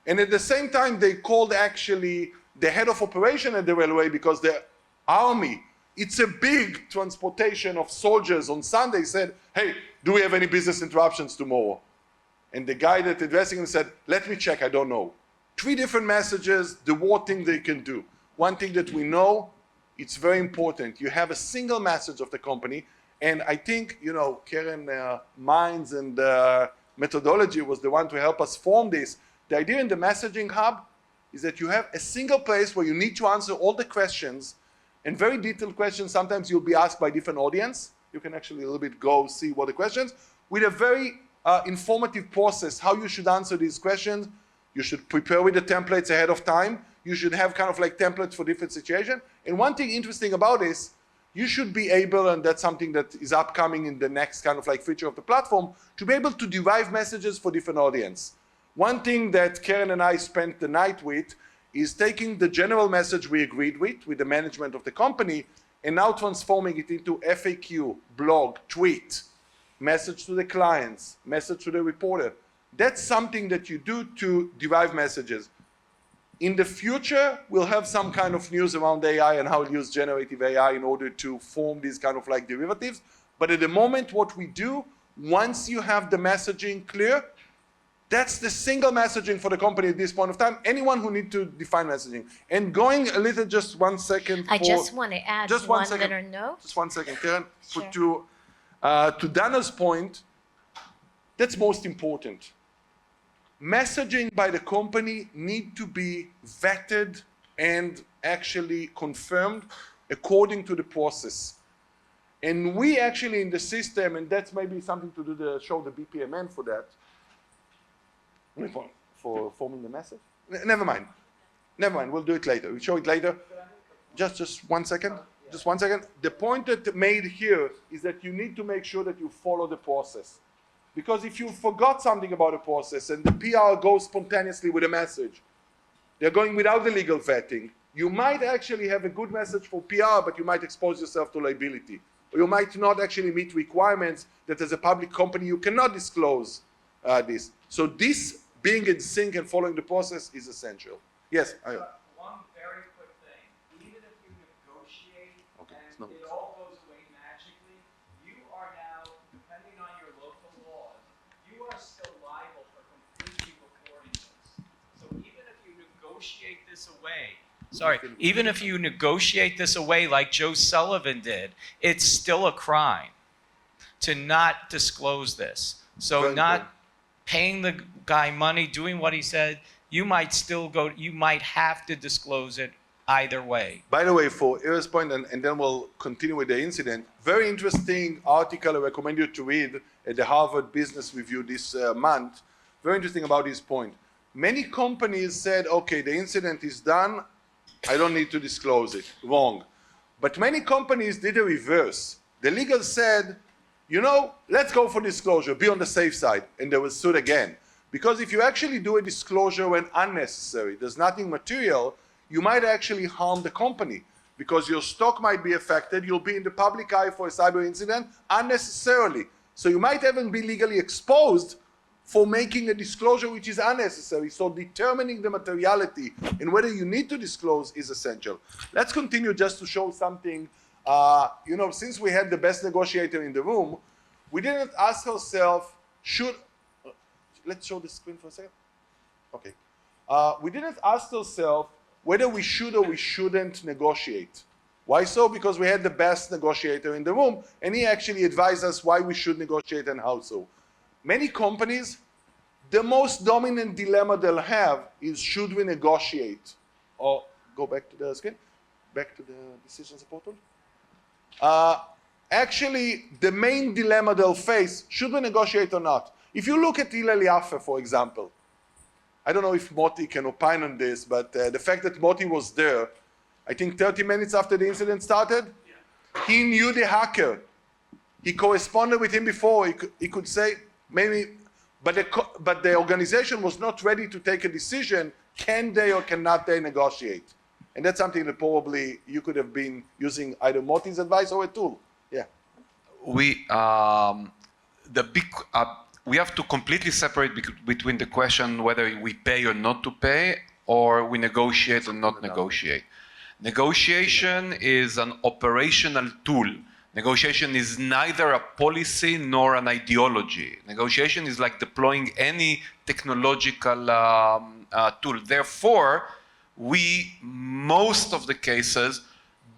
And at the same time, they called actually the head of operation at the railway because the army, it's a big transportation of soldiers on Sunday, said, hey, do we have any business interruptions tomorrow? And the guy that addressing him said, let me check, I don't know. 3 different messages, the war thing they can do. One thing that we know, it's very important. You have a single message of the company. And I think, you know, Keren minds and methodology was the one to help us form this. The idea in the messaging hub is that you have a single place where you need to answer all the questions, and very detailed questions. Sometimes you'll be asked by different audience. You can actually a little bit go see what the questions, with a very informative process, how you should answer these questions. You should prepare with the templates ahead of time. You should have kind of like templates for different situations. And one thing interesting about this, you should be able, and that's something that is upcoming in the next kind of like feature of the platform, to be able to derive messages for different audience. One thing that Keren and I spent the night with is taking the general message we agreed with the management of the company, and now transforming it into FAQ, blog, tweet, message to the clients, message to the reporter. That's something that you do to derive messages. In the future, we'll have some kind of news around AI and how to use generative AI in order to form these kind of like derivatives. But at the moment, what we do, once you have the messaging clear, that's the single messaging for the company at this point of time. Anyone who needs to define messaging. And going a little, just 1 second. I just want to add just one 1 second. little note. Just 1 second, Keren. Sure. To Dana's point, that's most important. Messaging by the company need to be vetted and actually confirmed according to the process. And we actually in the system, and that's maybe something to do show the BPMN for that. For forming the message? Never mind. We'll do it later. We'll show it later. Just 1 second. Just 1 second. The point that made here is that you need to make sure that you follow the process. Because if you forgot something about a process and the PR goes spontaneously with a message, they're going without the legal vetting, you might actually have a good message for PR, but you might expose yourself to liability. Or you might not actually meet requirements that as a public company you cannot disclose this. So this being in sync and following the process is essential. Yes? One very quick thing. Even if you negotiate and it all goes away magically, you are now negotiate this away, even if you negotiate this away like Joe Sullivan did, it's still a crime to not disclose this. So not paying the guy money, doing what he said, you might have to disclose it either way. By the way, for Era's point, and then we'll continue with the incident, very interesting article I recommend you to read at the Harvard Business Review this month. Very interesting about this point. Many companies said, okay, the incident is done, I don't need to disclose it. Wrong. But many companies did a reverse. The legal said, you know, let's go for disclosure, be on the safe side, and they were sued again. Because if you actually do a disclosure when unnecessary, there's nothing material, you might actually harm the company because your stock might be affected, you'll be in the public eye for a cyber incident unnecessarily. So you might even be legally exposed for making a disclosure which is unnecessary. So determining the materiality and whether you need to disclose is essential. Let's continue just to show something. You know, since we had the best negotiator in the room, we didn't ask ourselves, let's show the screen for a second. Okay. We didn't ask ourselves whether we should or we shouldn't negotiate. Why so? Because we had the best negotiator in the room, and he actually advised us why we should negotiate and how so. Many companies, the most dominant dilemma they'll have is should we negotiate? Or go back to the screen, back to the decision support tool. Actually, the main dilemma they'll face, should we negotiate or not? If you look at Hillel Yaffe, for example, I don't know if Moty can opine on this, but the fact that Moty was there, I think 30 minutes after the incident started, he knew the hacker. He corresponded with him before. He could say, maybe, but the organization was not ready to take a decision, can they or cannot they negotiate? And that's something that probably you could have been using either Moty's advice or a tool. Yeah. We have to completely separate between the question whether we pay or not to pay, or we negotiate or not negotiate. Negotiation is an operational tool. Negotiation is neither a policy nor an ideology. Negotiation is like deploying any technological tool. Therefore, we, most of the cases,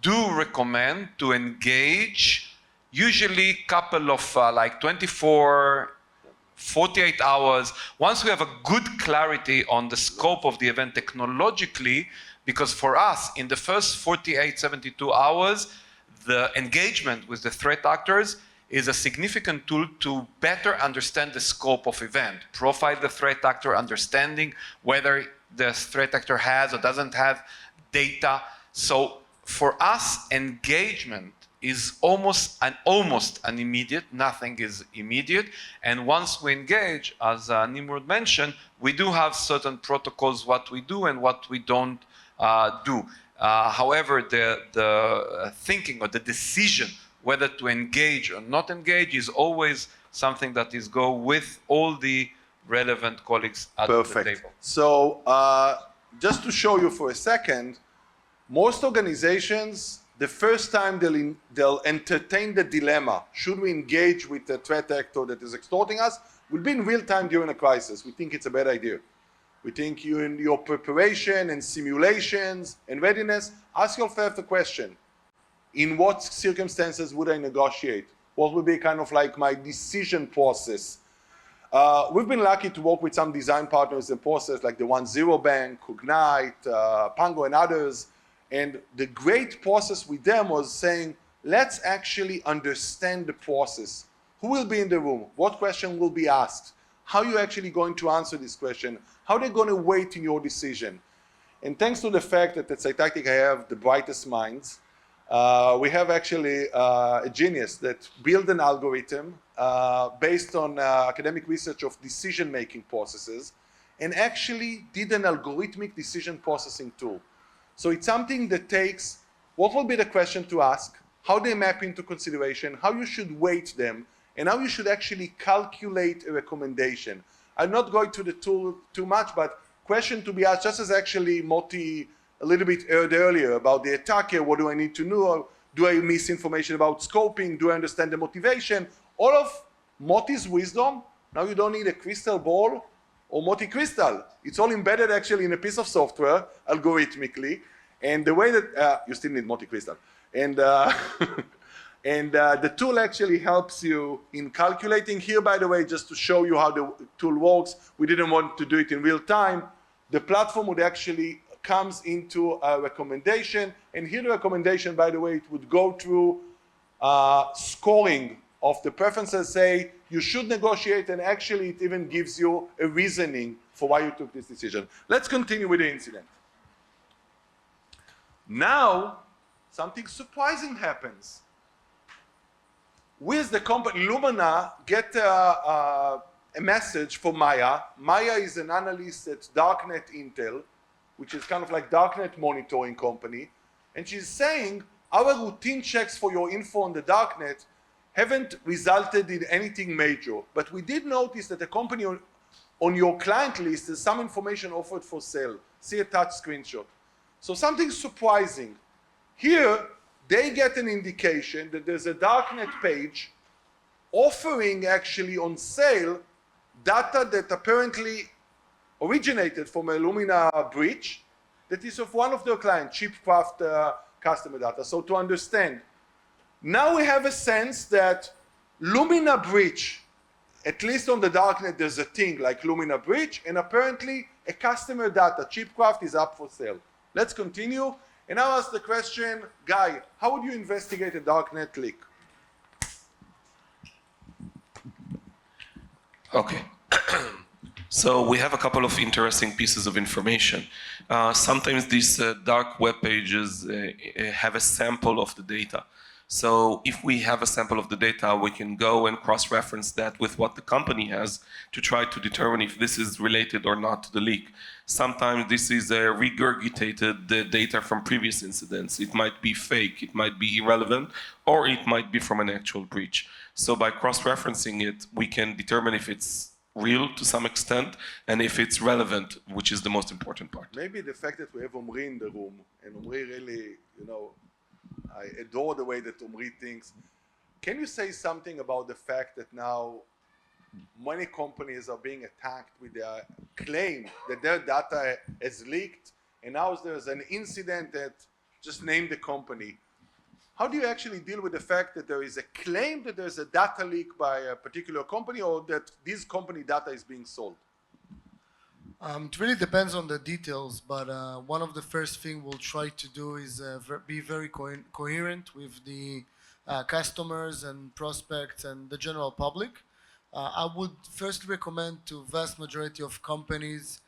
do recommend to engage usually couple of like 24, 48 hours, once we have a good clarity on the scope of the event technologically, because for us, in the first 48, 72 hours, the engagement with the threat actors is a significant tool to better understand the scope of event, profile the threat actor, understanding whether the threat actor has or doesn't have data. So for us, engagement is almost an immediate, nothing is immediate. And once we engage, as Nimrod mentioned, we do have certain protocols, what we do and what we don't do. However, the thinking or the decision whether to engage or not engage is always something that is go with all the relevant colleagues at the table. So just to show you for a second, most organizations, the first time they'll entertain the dilemma, should we engage with the threat actor that is extorting us, will be in real time during a crisis. We think it's a bad idea. We think you in your preparation and simulations and readiness, ask yourself the question, in what circumstances would I negotiate? What would be kind of like my decision process? We've been lucky to work with some design partners in process like the 1-0 Bank, Cognyte, Pango and others. And the great process with them was saying, let's actually understand the process. Who will be in the room? What question will be asked? How are you actually going to answer this question? How are they going to weight in your decision? And thanks to the fact that at Cytactic I have the brightest minds, we have actually a genius that built an algorithm based on academic research of decision-making processes and actually did an algorithmic decision processing tool. So it's something that takes what will be the question to ask, how they map into consideration, how you should weight them, and how you should actually calculate a recommendation. I'm not going to the tool too much, but question to be asked, just as actually Moty a little bit heard earlier about the attacker, what do I need to know? Do I miss information about scoping? Do I understand the motivation? All of Moty's wisdom, now you don't need a crystal ball, or Moty Cristal. It's all embedded actually in a piece of software algorithmically. And the way that, you still need Moty Cristal. And, the tool actually helps you in calculating. Here, by the way, just to show you how the tool works, we didn't want to do it in real time. The platform would actually comes into a recommendation. And here the recommendation, by the way, it would go through scoring of the preferences, say you should negotiate, and actually it even gives you a reasoning for why you took this decision. Let's continue with the incident. Now, something surprising happens. With the company, Lumina get a message for Maya. Maya is an analyst at Darknet Intel, which is kind of like Darknet monitoring company. And she's saying, our routine checks for your info on the Darknet haven't resulted in anything major. But we did notice that the company on your client list has some information offered for sale. See attached screenshot. So something surprising. Here, they get an indication that there's a Darknet page offering actually on sale data that apparently originated from a Lumina breach that is of one of their clients, Chipcraft customer data. So to understand, now we have a sense that Lumina breach, at least on the Darknet, there's a thing like Lumina breach, and apparently a customer data, Chipcraft, is up for sale. Let's continue. And now ask the question, Guy, how would you investigate a Darknet leak? Okay. So we have a couple of interesting pieces of information. Sometimes these dark web pages have a sample of the data. So if we have a sample of the data, we can go and cross-reference that with what the company has to try to determine if this is related or not to the leak. Sometimes this is regurgitated data from previous incidents. It might be fake, it might be irrelevant, or it might be from an actual breach. So by cross-referencing it, we can determine if it's real to some extent and if it's relevant, which is the most important part. Maybe the fact that we have Omri in the room, and Omri really, I adore the way that Omri thinks. Can you say something about the fact that now many companies are being attacked with their claim that their data is leaked, and now there's an incident that just named the company? How do you actually deal with the fact that there is a claim that there's a data leak by a particular company, or that this company data is being sold? It really depends on the details, but one of the first things we'll try to do is be very coherent with the customers and prospects and the general public. I would first recommend to vast majority of companies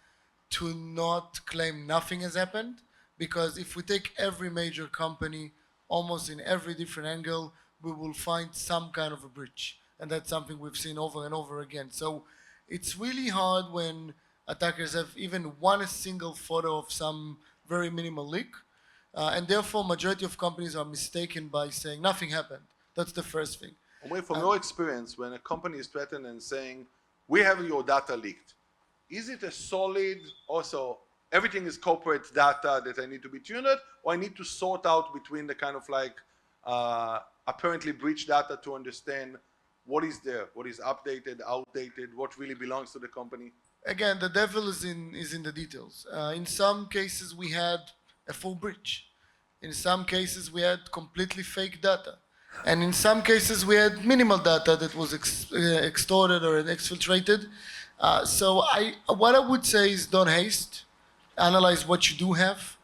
to not claim nothing has happened, because if we take every major company, almost in every different angle, we will find some kind of a breach. And that's something we've seen over and over again. So it's really hard when attackers have even one single photo of some very minimal leak. And therefore, majority of companies are mistaken by saying nothing happened. That's the first thing. From your experience, when a company is threatened and saying, we have your data leaked, is it a solid, also, everything is corporate data that I need to be tuned, or I need to sort out between the kind of like apparently breached data to understand what is there, what is updated, outdated, what really belongs to the company? Again, the devil is in the details. In some cases, we had a full breach. In some cases, we had completely fake data. And in some cases, we had minimal data that was extorted or exfiltrated. So what I would say is don't haste. Analyze what you do have.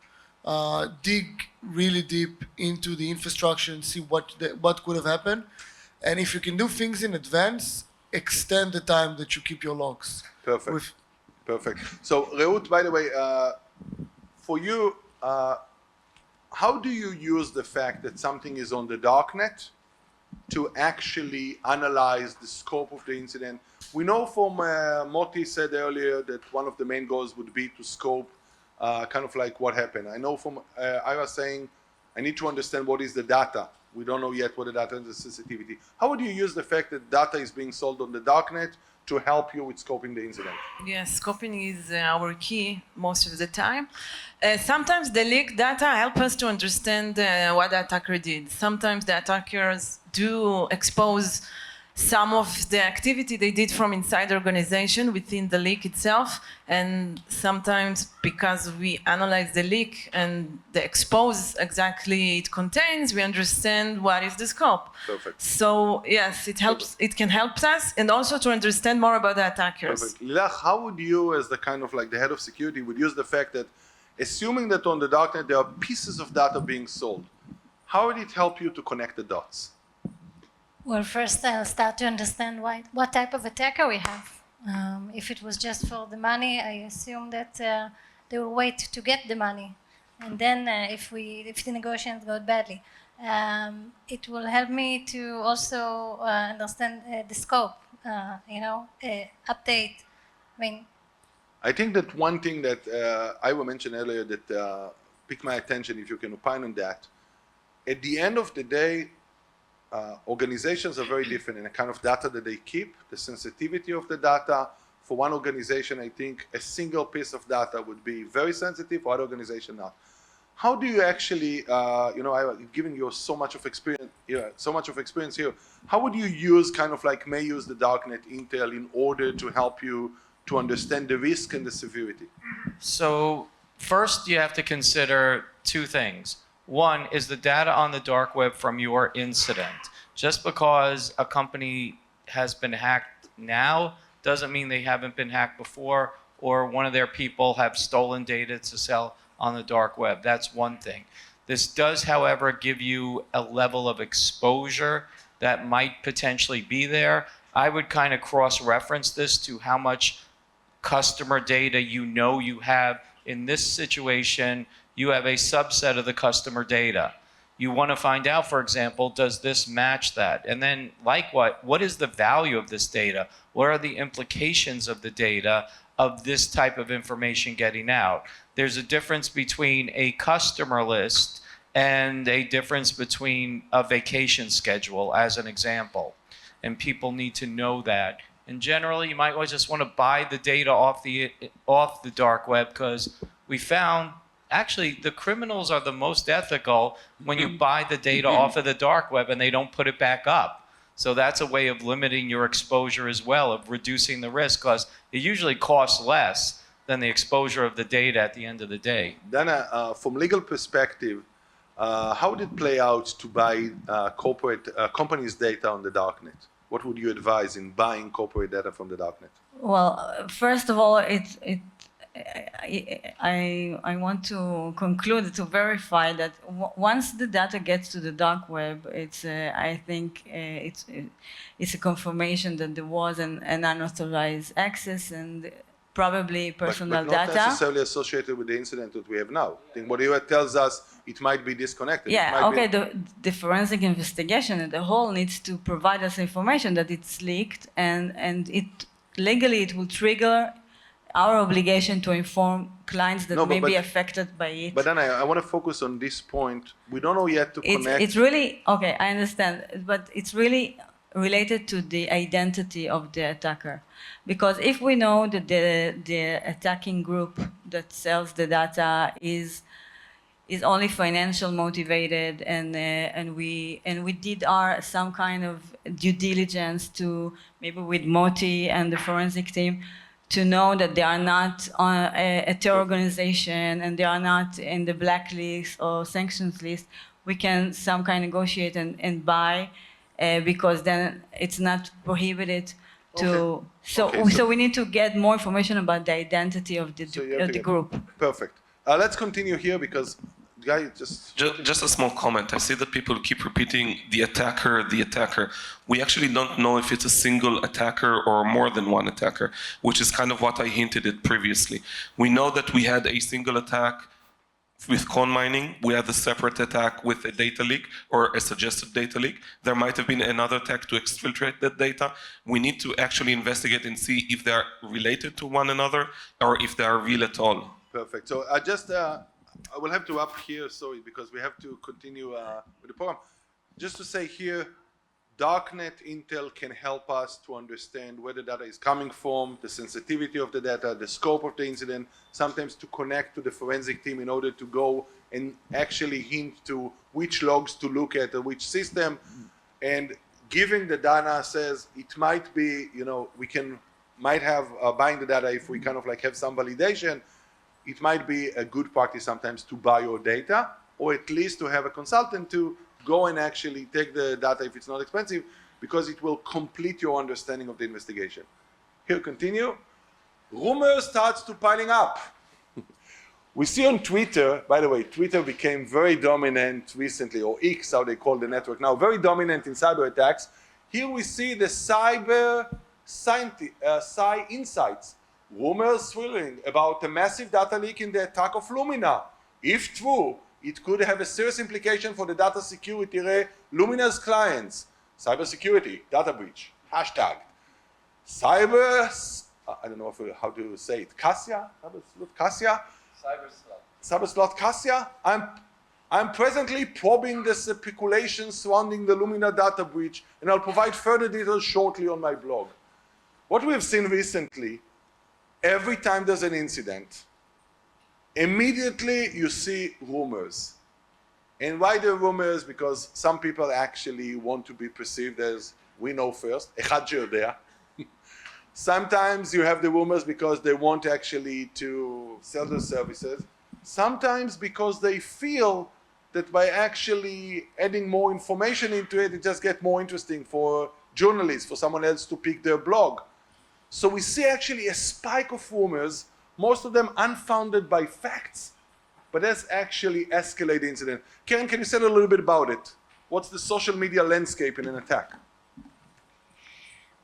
Dig really deep into the infrastructure and see what could have happened. And if you can do things in advance, extend the time that you keep your logs. Perfect. Perfect. So, Reut, by the way, for you, how do you use the fact that something is on the Darknet to actually analyze the scope of the incident? We know from Moty said earlier that one of the main goals would be to scope kind of like what happened. I know from Ira saying, I need to understand what is the data. We don't know yet what the data is, the sensitivity. How would you use the fact that data is being sold on the Darknet to help you with scoping the incident? Yes, scoping is our key most of the time. Sometimes the leaked data help us to understand what the attacker did. Sometimes the attackers do expose some of the activity they did from inside the organization within the leak itself, and sometimes because we analyze the leak and the expose exactly it contains, we understand what is the scope. Perfect. So yes, it helps. It can help us, and also to understand more about the attackers. Perfect. Lilach, how would you, as the kind of like the head of security, would use the fact that, assuming that on the darknet there are pieces of data being sold, how would it help you to connect the dots? Well, first I'll start to understand what type of attacker we have. If it was just for the money, I assume that they will wait to get the money, and then if the negotiations go badly, it will help me to also understand the scope. Update. I think that one thing that I mentioned earlier that piqued my attention, if you can opine on that, at the end of the day, organizations are very different in the kind of data that they keep, the sensitivity of the data. For one organization, I think a single piece of data would be very sensitive, for other organization not. How do you actually, I've given you so much of experience here, how would you use may use the darknet intel in order to help you to understand the risk and the severity? So first you have to consider two things. One is the data on the dark web from your incident. Just because a company has been hacked now doesn't mean they haven't been hacked before, or one of their people have stolen data to sell on the dark web. That's one thing. This does, however, give you a level of exposure that might potentially be there. I would kind of cross-reference this to how much customer data you have. In this situation, you have a subset of the customer data. You want to find out, for example, does this match that? And then, what is the value of this data? What are the implications of the data of this type of information getting out? There's a difference between a customer list and a difference between a vacation schedule, as an example. And people need to know that. And generally, you might always just want to buy the data off the dark web, because we found actually the criminals are the most ethical when you buy the data off of the dark web and they don't put it back up. So that's a way of limiting your exposure as well, of reducing the risk, because it usually costs less than the exposure of the data at the end of the day. Dana, from legal perspective, how would it play out to buy corporate companies' data on the darknet? What would you advise in buying corporate data from the darknet? Well, first of all, I want to conclude, to verify that once the data gets to the dark web, I think it's a confirmation that there was an unauthorized access and probably personal but not data. necessarily associated with the incident that we have now. I think what you tells us, it might be disconnected. Yeah, okay, the forensic investigation as a whole needs to provide us information that it's leaked, and legally it will trigger our obligation to inform clients that may be affected by it. But then I want to focus on this point. We don't know yet to connect. It's really, okay, I understand, but it's really related to the identity of the attacker. Because if we know that the attacking group that sells the data is only financial motivated, and we did some kind of due diligence to, maybe with Moty and the forensic team, to know that they are not a terror organization and they are not in the blacklist or sanctions list, we can some kind of negotiate and buy, because then it's not prohibited to. Okay. So we need to get more information about the identity of the group. Perfect. Let's continue here, because guy just a small comment. I see that people keep repeating the attacker, the attacker. We actually don't know if it's a single attacker or more than one attacker, which is kind of what I hinted at previously. We know that we had a single attack with coin mining. We had a separate attack with a data leak or a suggested data leak. There might have been another attack to exfiltrate that data. We need to actually investigate and see if they are related to one another or if they are real at all. Perfect. So I will have to up here, sorry, because we have to continue with the program. Just to say here, darknet intel can help us to understand where the data is coming from, the sensitivity of the data, the scope of the incident, sometimes to connect to the forensic team in order to go and actually hint to which logs to look at or which system. And giving the data says it might be, we might have buying the data if we kind of like have some validation. It might be a good practice sometimes to buy your data, or at least to have a consultant to go and actually take the data if it's not expensive, because it will complete your understanding of the investigation. Here, continue. Rumors starts to piling up. We see on Twitter, by the way, Twitter became very dominant recently, or X, how they call the network now, very dominant in cyber attacks. Here we see the cyber insights. Rumors swirling about a massive data leak in the attack of Lumina. If true, it could have a serious implication for the data security. Lumina's clients, cybersecurity, data breach, hashtag. I don't know how to say it. Cassia? Cyberslot Cassia. I'm presently probing the speculations surrounding the Lumina data breach, and I'll provide further details shortly on my blog. What we have seen recently, every time there's an incident, immediately you see rumors. And why the rumors? Because some people actually want to be perceived as we know first. אחד שיודע. Sometimes you have the rumors because they want actually to sell their services. Sometimes because they feel that by actually adding more information into it, it just gets more interesting for journalists, for someone else to pick their blog. So we see actually a spike of rumors, most of them unfounded by facts, but that's actually escalated incident. Keren, can you say a little bit about it? What's the social media landscape in an attack?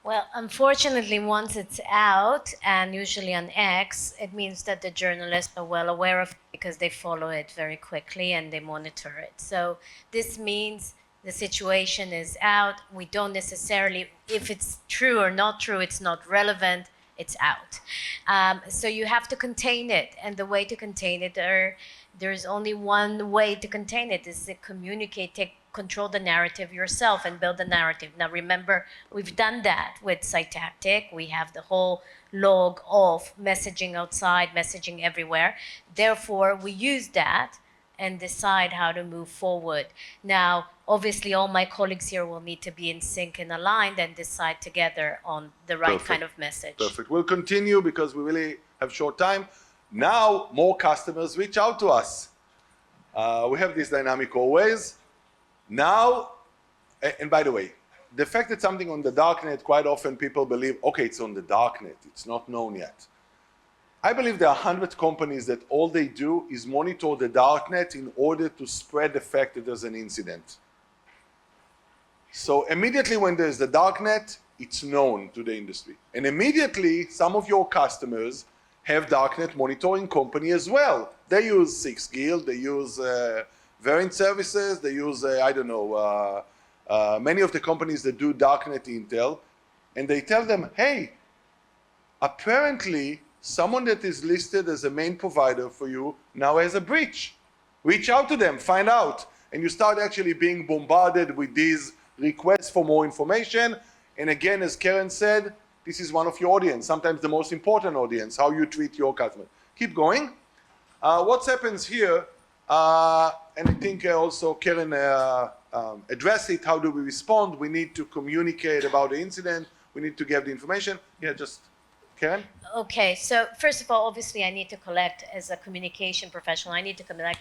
Well, unfortunately, once it's out, and usually on X, it means that the journalists are well aware of it because they follow it very quickly and they monitor it. So this means the situation is out. We don't necessarily, if it's true or not true, it's not relevant, it's out. So you have to contain it. And the way to contain it, there's only one way to contain it, is to communicate, control the narrative yourself and build the narrative. Now remember, we've done that with Cytactic. We have the whole log of messaging outside, messaging everywhere. Therefore, we use that and decide how to move forward. Now, obviously, all my colleagues here will need to be in sync and aligned and decide together on the right kind of message. Perfect. We'll continue because we really have short time. Now, more customers reach out to us. We have this dynamic always. Now, and by the way, the fact that something on the darknet, quite often people believe, okay, it's on the darknet, it's not known yet. I believe there are 100 companies that all they do is monitor the darknet in order to spread the fact that there's an incident. So immediately when there's the darknet, it's known to the industry. And immediately, some of your customers have darknet monitoring company as well. They use Six Guild, they use Variant Services, they use, many of the companies that do darknet intel, and they tell them, hey, apparently someone that is listed as a main provider for you now has a breach. Reach out to them, find out. And you start actually being bombarded with these requests for more information. And again, as Keren said, this is one of your audience, sometimes the most important audience, how you treat your customer. Keep going. What happens here, and I think also Keren addressed it, how do we respond? We need to communicate about the incident. We need to give the information. Yeah, just Keren? Okay, so first of all, obviously I need to collect, as a communication professional, I need to collect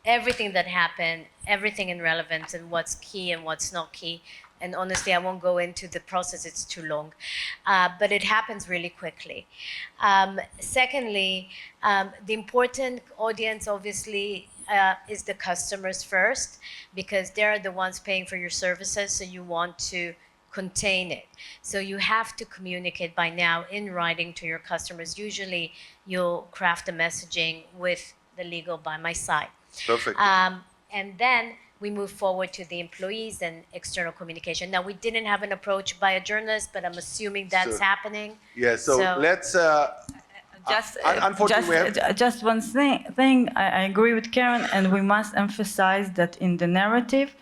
everything that happened, everything in relevance, and what's key and what's not key. And honestly, I won't go into the process, it's too long. But it happens really quickly. Secondly, the important audience, obviously, is the customers first, because they're the ones paying for your services, so you want to contain it. So you have to communicate by now in writing to your customers. Usually, you'll craft the messaging with the legal by my side. Perfect. And then we move forward to the employees and external communication. Now, we didn't have an approach by a journalist, but I'm assuming that's happening. Yeah, so let's... Just one thing, I agree with Keren, and we must emphasize that in the narrative,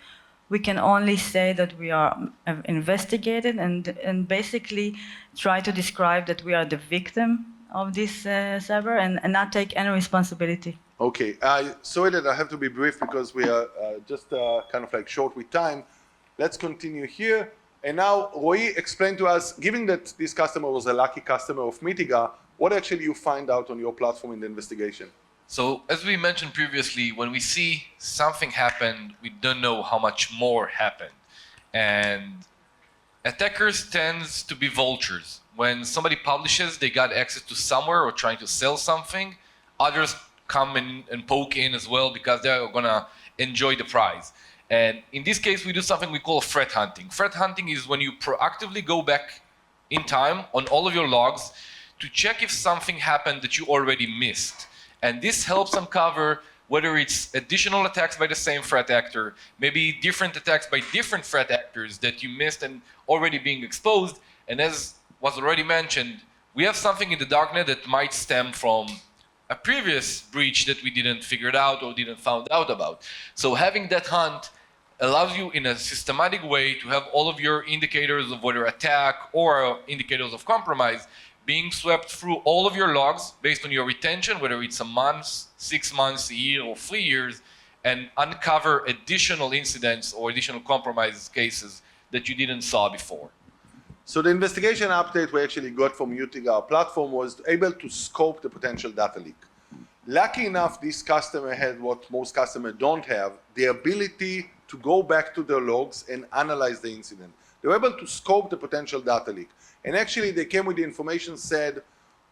we can only say that we are investigated and basically try to describe that we are the victim of this cyber and not take any responsibility. Okay, sorry that I have to be brief because we are just kind of like short with time. Let's continue here. And now, Roei, explain to us, given that this customer was a lucky customer of Mitiga, what actually you find out on your platform in the investigation? So, as we mentioned previously, when we see something happen, we don't know how much more happened. And attackers tends to be vultures. When somebody publishes they got access to somewhere or trying to sell something, others come in and poke in as well because they're gonna enjoy the prize. And in this case, we do something we call threat hunting. Threat hunting is when you proactively go back in time on all of your logs to check if something happened that you already missed. And this helps uncover whether it's additional attacks by the same threat actor, maybe different attacks by different threat actors that you missed and already being exposed. And as was already mentioned, we have something in the darknet that might stem from a previous breach that we didn't figure it out or didn't find out about. So having that hunt allows you in a systematic way to have all of your indicators of whether attack or indicators of compromise being swept through all of your logs based on your retention, whether it's a month, 6 months, a year, or 3 years, and uncover additional incidents or additional compromise cases that you didn't saw before. So the investigation update we actually got from Mitiga, our platform, was able to scope the potential data leak. Lucky enough, this customer had what most customers don't have, the ability to go back to their logs and analyze the incident. They were able to scope the potential data leak. And actually, they came with the information, said,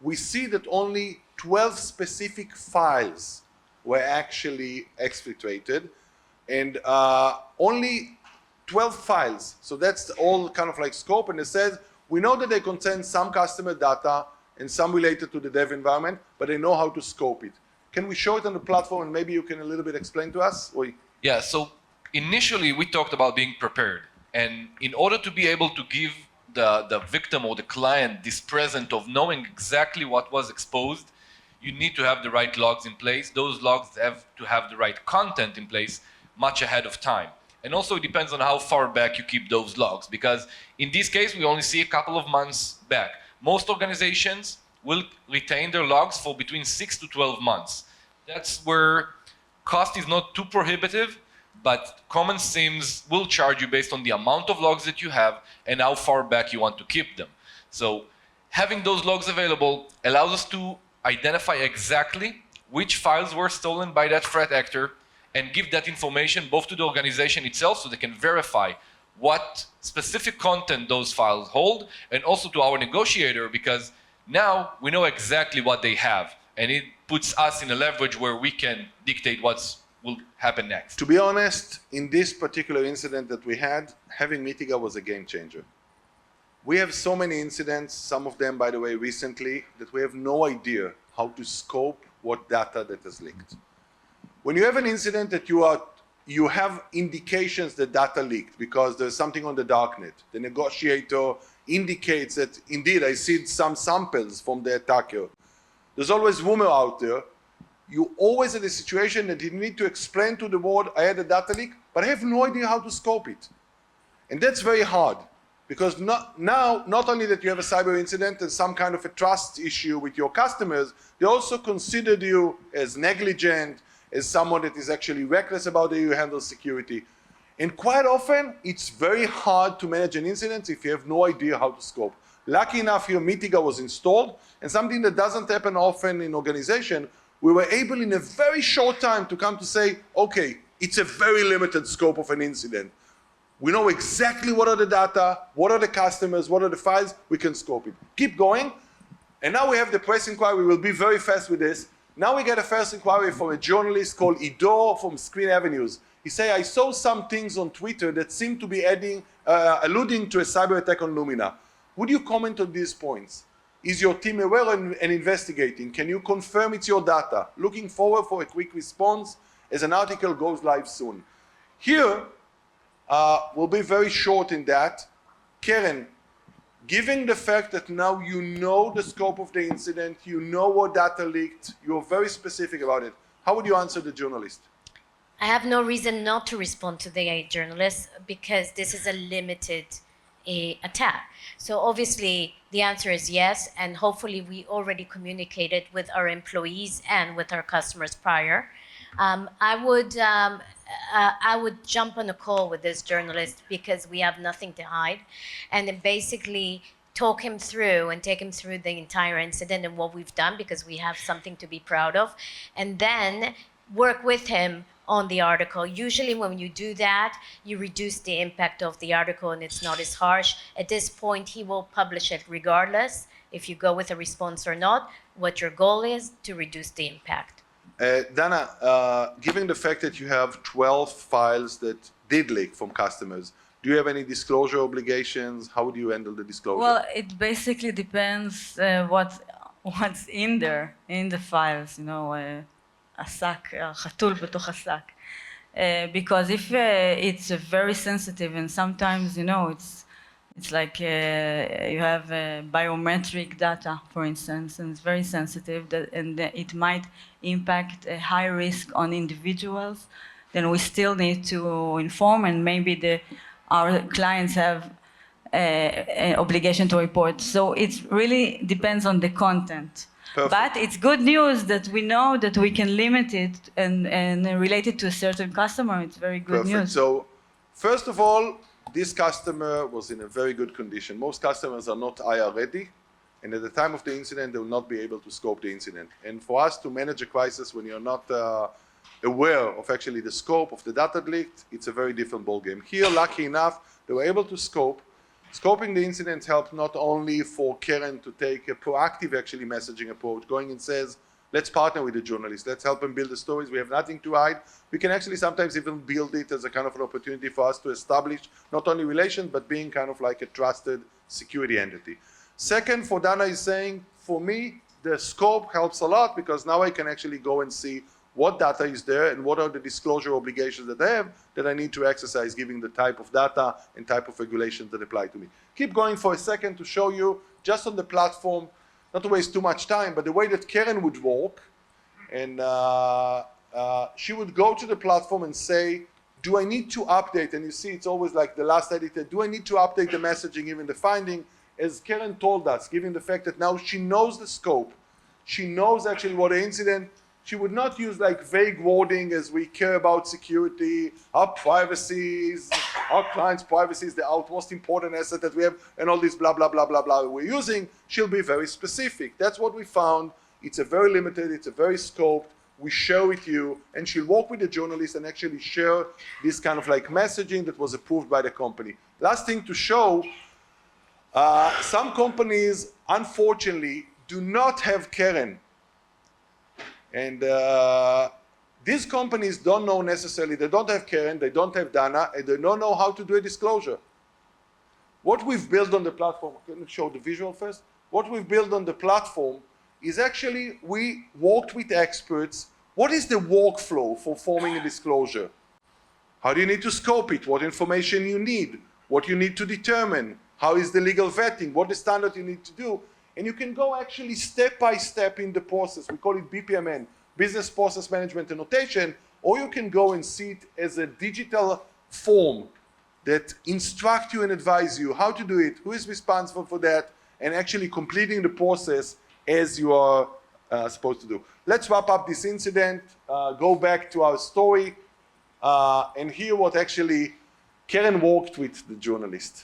we see that only 12 specific files were actually exfiltrated, and only 12 files. So that's all kind of like scope, and it says, we know that they contain some customer data and some related to the dev environment, but they know how to scope it. Can we show it on the platform, and maybe you can a little bit explain to us? Or... Yeah, so initially we talked about being prepared. And in order to be able to give the victim or the client this present of knowing exactly what was exposed, you need to have the right logs in place. Those logs have to have the right content in place much ahead of time. And also it depends on how far back you keep those logs, because in this case we only see a couple of months back. Most organizations will retain their logs for between 6 to 12 months. That's where cost is not too prohibitive, but common SIEMs will charge you based on the amount of logs that you have and how far back you want to keep them. So having those logs available allows us to identify exactly which files were stolen by that threat actor and give that information both to the organization itself so they can verify what specific content those files hold, and also to our negotiator, because now we know exactly what they have, and it puts us in a leverage where we can dictate what will happen next. To be honest, in this particular incident that we had, having Mitiga was a game changer. We have so many incidents, some of them, by the way, recently, that we have no idea how to scope what data that is leaked. When you have an incident that you have indications that data leaked because there's something on the darknet, the negotiator indicates that indeed I see some samples from the attacker. There's always rumor out there. You always in a situation that you need to explain to the world, I had a data leak, but I have no idea how to scope it. And that's very hard, because not only that you have a cyber incident and some kind of a trust issue with your customers, they also considered you as negligent, as someone that is actually reckless about how you handle security. And quite often, it's very hard to manage an incident if you have no idea how to scope. Lucky enough here, Mitiga was installed, and something that doesn't happen often in organization, we were able in a very short time to come to say, okay, it's a very limited scope of an incident. We know exactly what are the data, what are the customers, what are the files, we can scope it. Keep going. And now we have the press inquiry. We will be very fast with this. Now we get a first inquiry from a journalist called Ido from Screen Avenues. He say, I saw some things on Twitter that seem to be alluding to a cyber attack on Lumina. Would you comment on these points? Is your team aware and investigating? Can you confirm it's your data? Looking forward for a quick response as an article goes live soon. Here, we'll be very short in that. Keren, given the fact that now you know the scope of the incident, you know what data leaked, you're very specific about it, how would you answer the journalist? I have no reason not to respond to the journalist because this is a limited attack. So obviously the answer is yes, and hopefully we already communicated with our employees and with our customers prior. I would jump on a call with this journalist because we have nothing to hide, and then basically talk him through and take him through the entire incident and what we've done because we have something to be proud of, and then work with him on the article. Usually when you do that, you reduce the impact of the article and it's not as harsh. At this point, he will publish it regardless if you go with a response or not. What your goal is to reduce the impact. Dana, given the fact that you have 12 files that did leak from customers, do you have any disclosure obligations? How would you handle the disclosure? Well, it basically depends what's in there, in the files, you know, השק, החתול בתוך השק. Because if it's very sensitive and sometimes, you know, it's like you have biometric data, for instance, and it's very sensitive and it might impact a high risk on individuals, then we still need to inform and maybe our clients have an obligation to report. So it really depends on the content. Perfect. But it's good news that we know that we can limit it and relate it to a certain customer. It's very good Perfect. news. So, first of all, this customer was in a very good condition. Most customers are not IR ready, and at the time of the incident, they will not be able to scope the incident. And for us to manage a crisis when you're not aware of actually the scope of the data leaked, it's a very different ballgame. Here, lucky enough, they were able to scope. Scoping the incidents helped not only for Keren to take a proactive actually messaging approach, going and says, let's partner with the journalists, let's help them build the stories, we have nothing to hide. We can actually sometimes even build it as a kind of an opportunity for us to establish not only relations, but being kind of like a trusted security entity. Second, for Dana is saying, for me, the scope helps a lot because now I can actually go and see what data is there and what are the disclosure obligations that I have that I need to exercise given the type of data and type of regulations that apply to me. Keep going for a second to show you just on the platform, not to waste too much time, but the way that Keren would walk, and she would go to the platform and say, do I need to update? And you see it's always like the last editor, do I need to update the messaging, even the finding? As Keren told us, given the fact that now she knows the scope, she knows actually what the incident, she would not use like vague wording as we care about security, our privacy, our clients' privacy is the most important asset that we have, and all this blah, blah, blah, blah, blah we're using. She'll be very specific. That's what we found. It's a very limited, it's a very scoped. We share with you, and she'll work with the journalist and actually share this kind of like messaging that was approved by the company. Last thing to show, some companies, unfortunately, do not have Keren. And these companies don't know necessarily, they don't have Keren, they don't have Dana, and they don't know how to do a disclosure. What we've built on the platform, can you show the visual first? What we've built on the platform is actually, we worked with experts. What is the workflow for forming a disclosure? How do you need to scope it? What information you need? What you need to determine? How is the legal vetting? What the standard you need to do? And you can go actually step by step in the process. We call it BPMN, Business Process Management Annotation, or you can go and see it as a digital form that instructs you and advise you how to do it, who is responsible for that, and actually completing the process as you are supposed to do. Let's wrap up this incident, go back to our story, and hear what actually Keren worked with the journalist.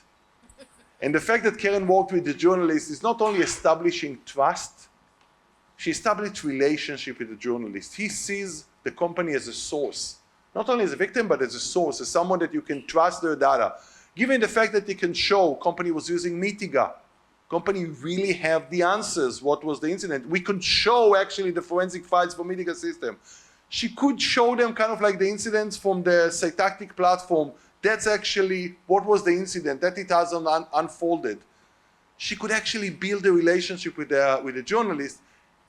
And the fact that Keren worked with the journalist is not only establishing trust, she established relationship with the journalist. He sees the company as a source, not only as a victim, but as a source, as someone that you can trust their data. Given the fact that they can show company was using Mitiga, company really have the answers, what was the incident. We could show actually the forensic files from Mitiga system. She could show them kind of like the incidents from the Cytactic platform. That's actually what was the incident, that it has unfolded. She could actually build a relationship with the journalist,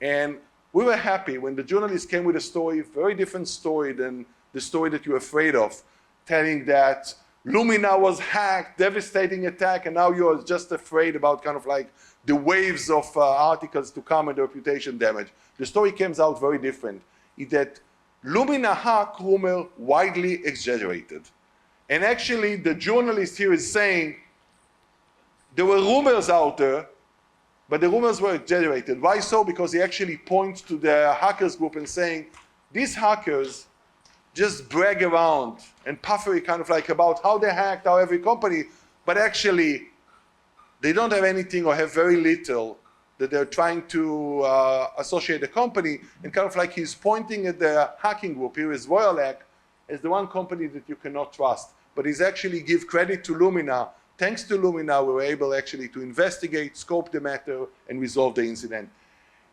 and we were happy when the journalist came with a story, very different story than the story that you're afraid of, telling that Lumina was hacked, devastating attack, and now you're just afraid about kind of like the waves of articles to come and the reputation damage. The story comes out very different. It's that Lumina hack rumor widely exaggerated. And actually, the journalist here is saying there were rumors out there, but the rumors were exaggerated. Why so? Because he actually points to the hackers group and saying, these hackers just brag around and puffery kind of like about how they hacked our every company, but actually they don't have anything or have very little that they're trying to associate the company, and kind of like he's pointing at the hacking group, here is Reut, as the one company that you cannot trust. But he's actually give credit to Lumina. Thanks to Lumina, we were able actually to investigate, scope the matter, and resolve the incident.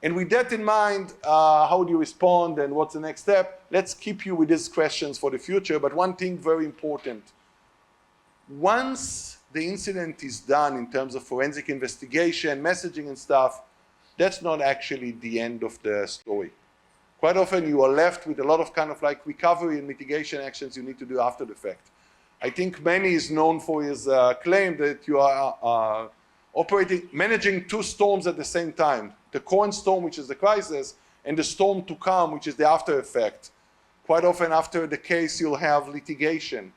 And with that in mind, how do you respond and what's the next step? Let's keep you with these questions for the future, but one thing very important. Once the incident is done in terms of forensic investigation, messaging and stuff, that's not actually the end of the story. Quite often you are left with a lot of kind of like recovery and mitigation actions you need to do after the fact. I think Manny is known for his claim that you are managing two storms at the same time. The current storm, which is the crisis, and the storm to come, which is the after effect. Quite often after the case, you'll have litigation.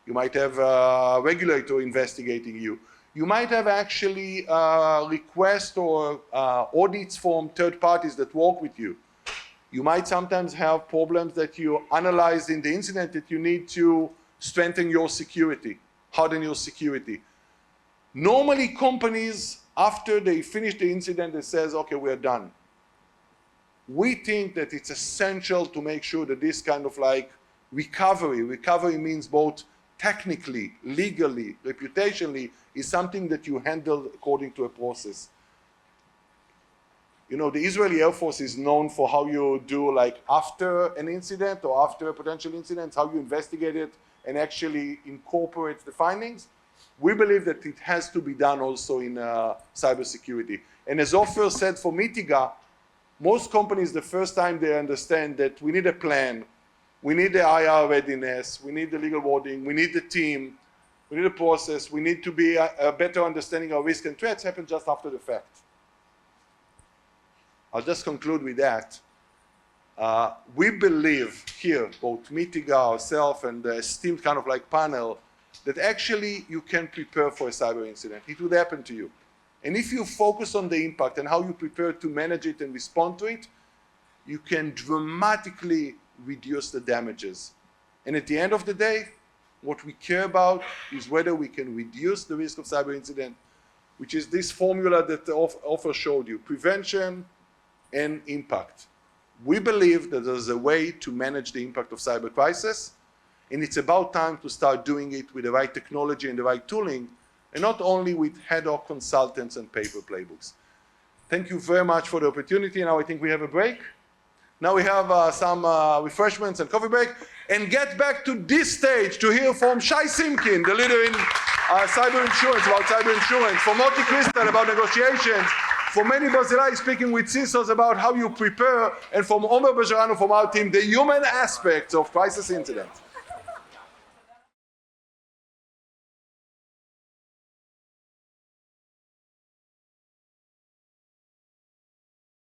You might have a regulator investigating you. You might have actually requests or audits from third parties that work with you. You might sometimes have problems that you analyze in the incident that you need to strengthen your security, harden your security. Normally companies, after they finish the incident, they says, okay, we're done. We think that it's essential to make sure that this kind of like recovery means both technically, legally, reputationally, is something that you handle according to a process. You know, the Israeli Air Force is known for how you do like after an incident or after a potential incident, how you investigate it and actually incorporate the findings. We believe that it has to be done also in cybersecurity. And as Ofer said for Mitiga, most companies, the first time they understand that we need a plan, we need the IR readiness, we need the legal wording, we need the team, we need a process, we need to be a better understanding of risk and threats, happen just after the fact. I'll just conclude with that. We believe here, both Mitiga, ourselves, and the esteemed kind of like panel, that actually you can prepare for a cyber incident. It would happen to you. And if you focus on the impact and how you prepare to manage it and respond to it, you can dramatically reduce the damages. And at the end of the day, what we care about is whether we can reduce the risk of cyber incident, which is this formula that the author showed you, prevention and impact. We believe that there's a way to manage the impact of cyber crisis, and it's about time to start doing it with the right technology and the right tooling, and not only with ad hoc consultants and paper playbooks. Thank you very much for the opportunity. Now I think we have a break. Now we have some refreshments and coffee break, and get back to this stage to hear from Shai Simkin, the leader in cyber insurance, about cyber insurance, from Moty Cristal about negotiations, from Manny Barzilai speaking with CISOs about how you prepare, and from Omer Bejarano from our team, the human aspects of crisis incidents.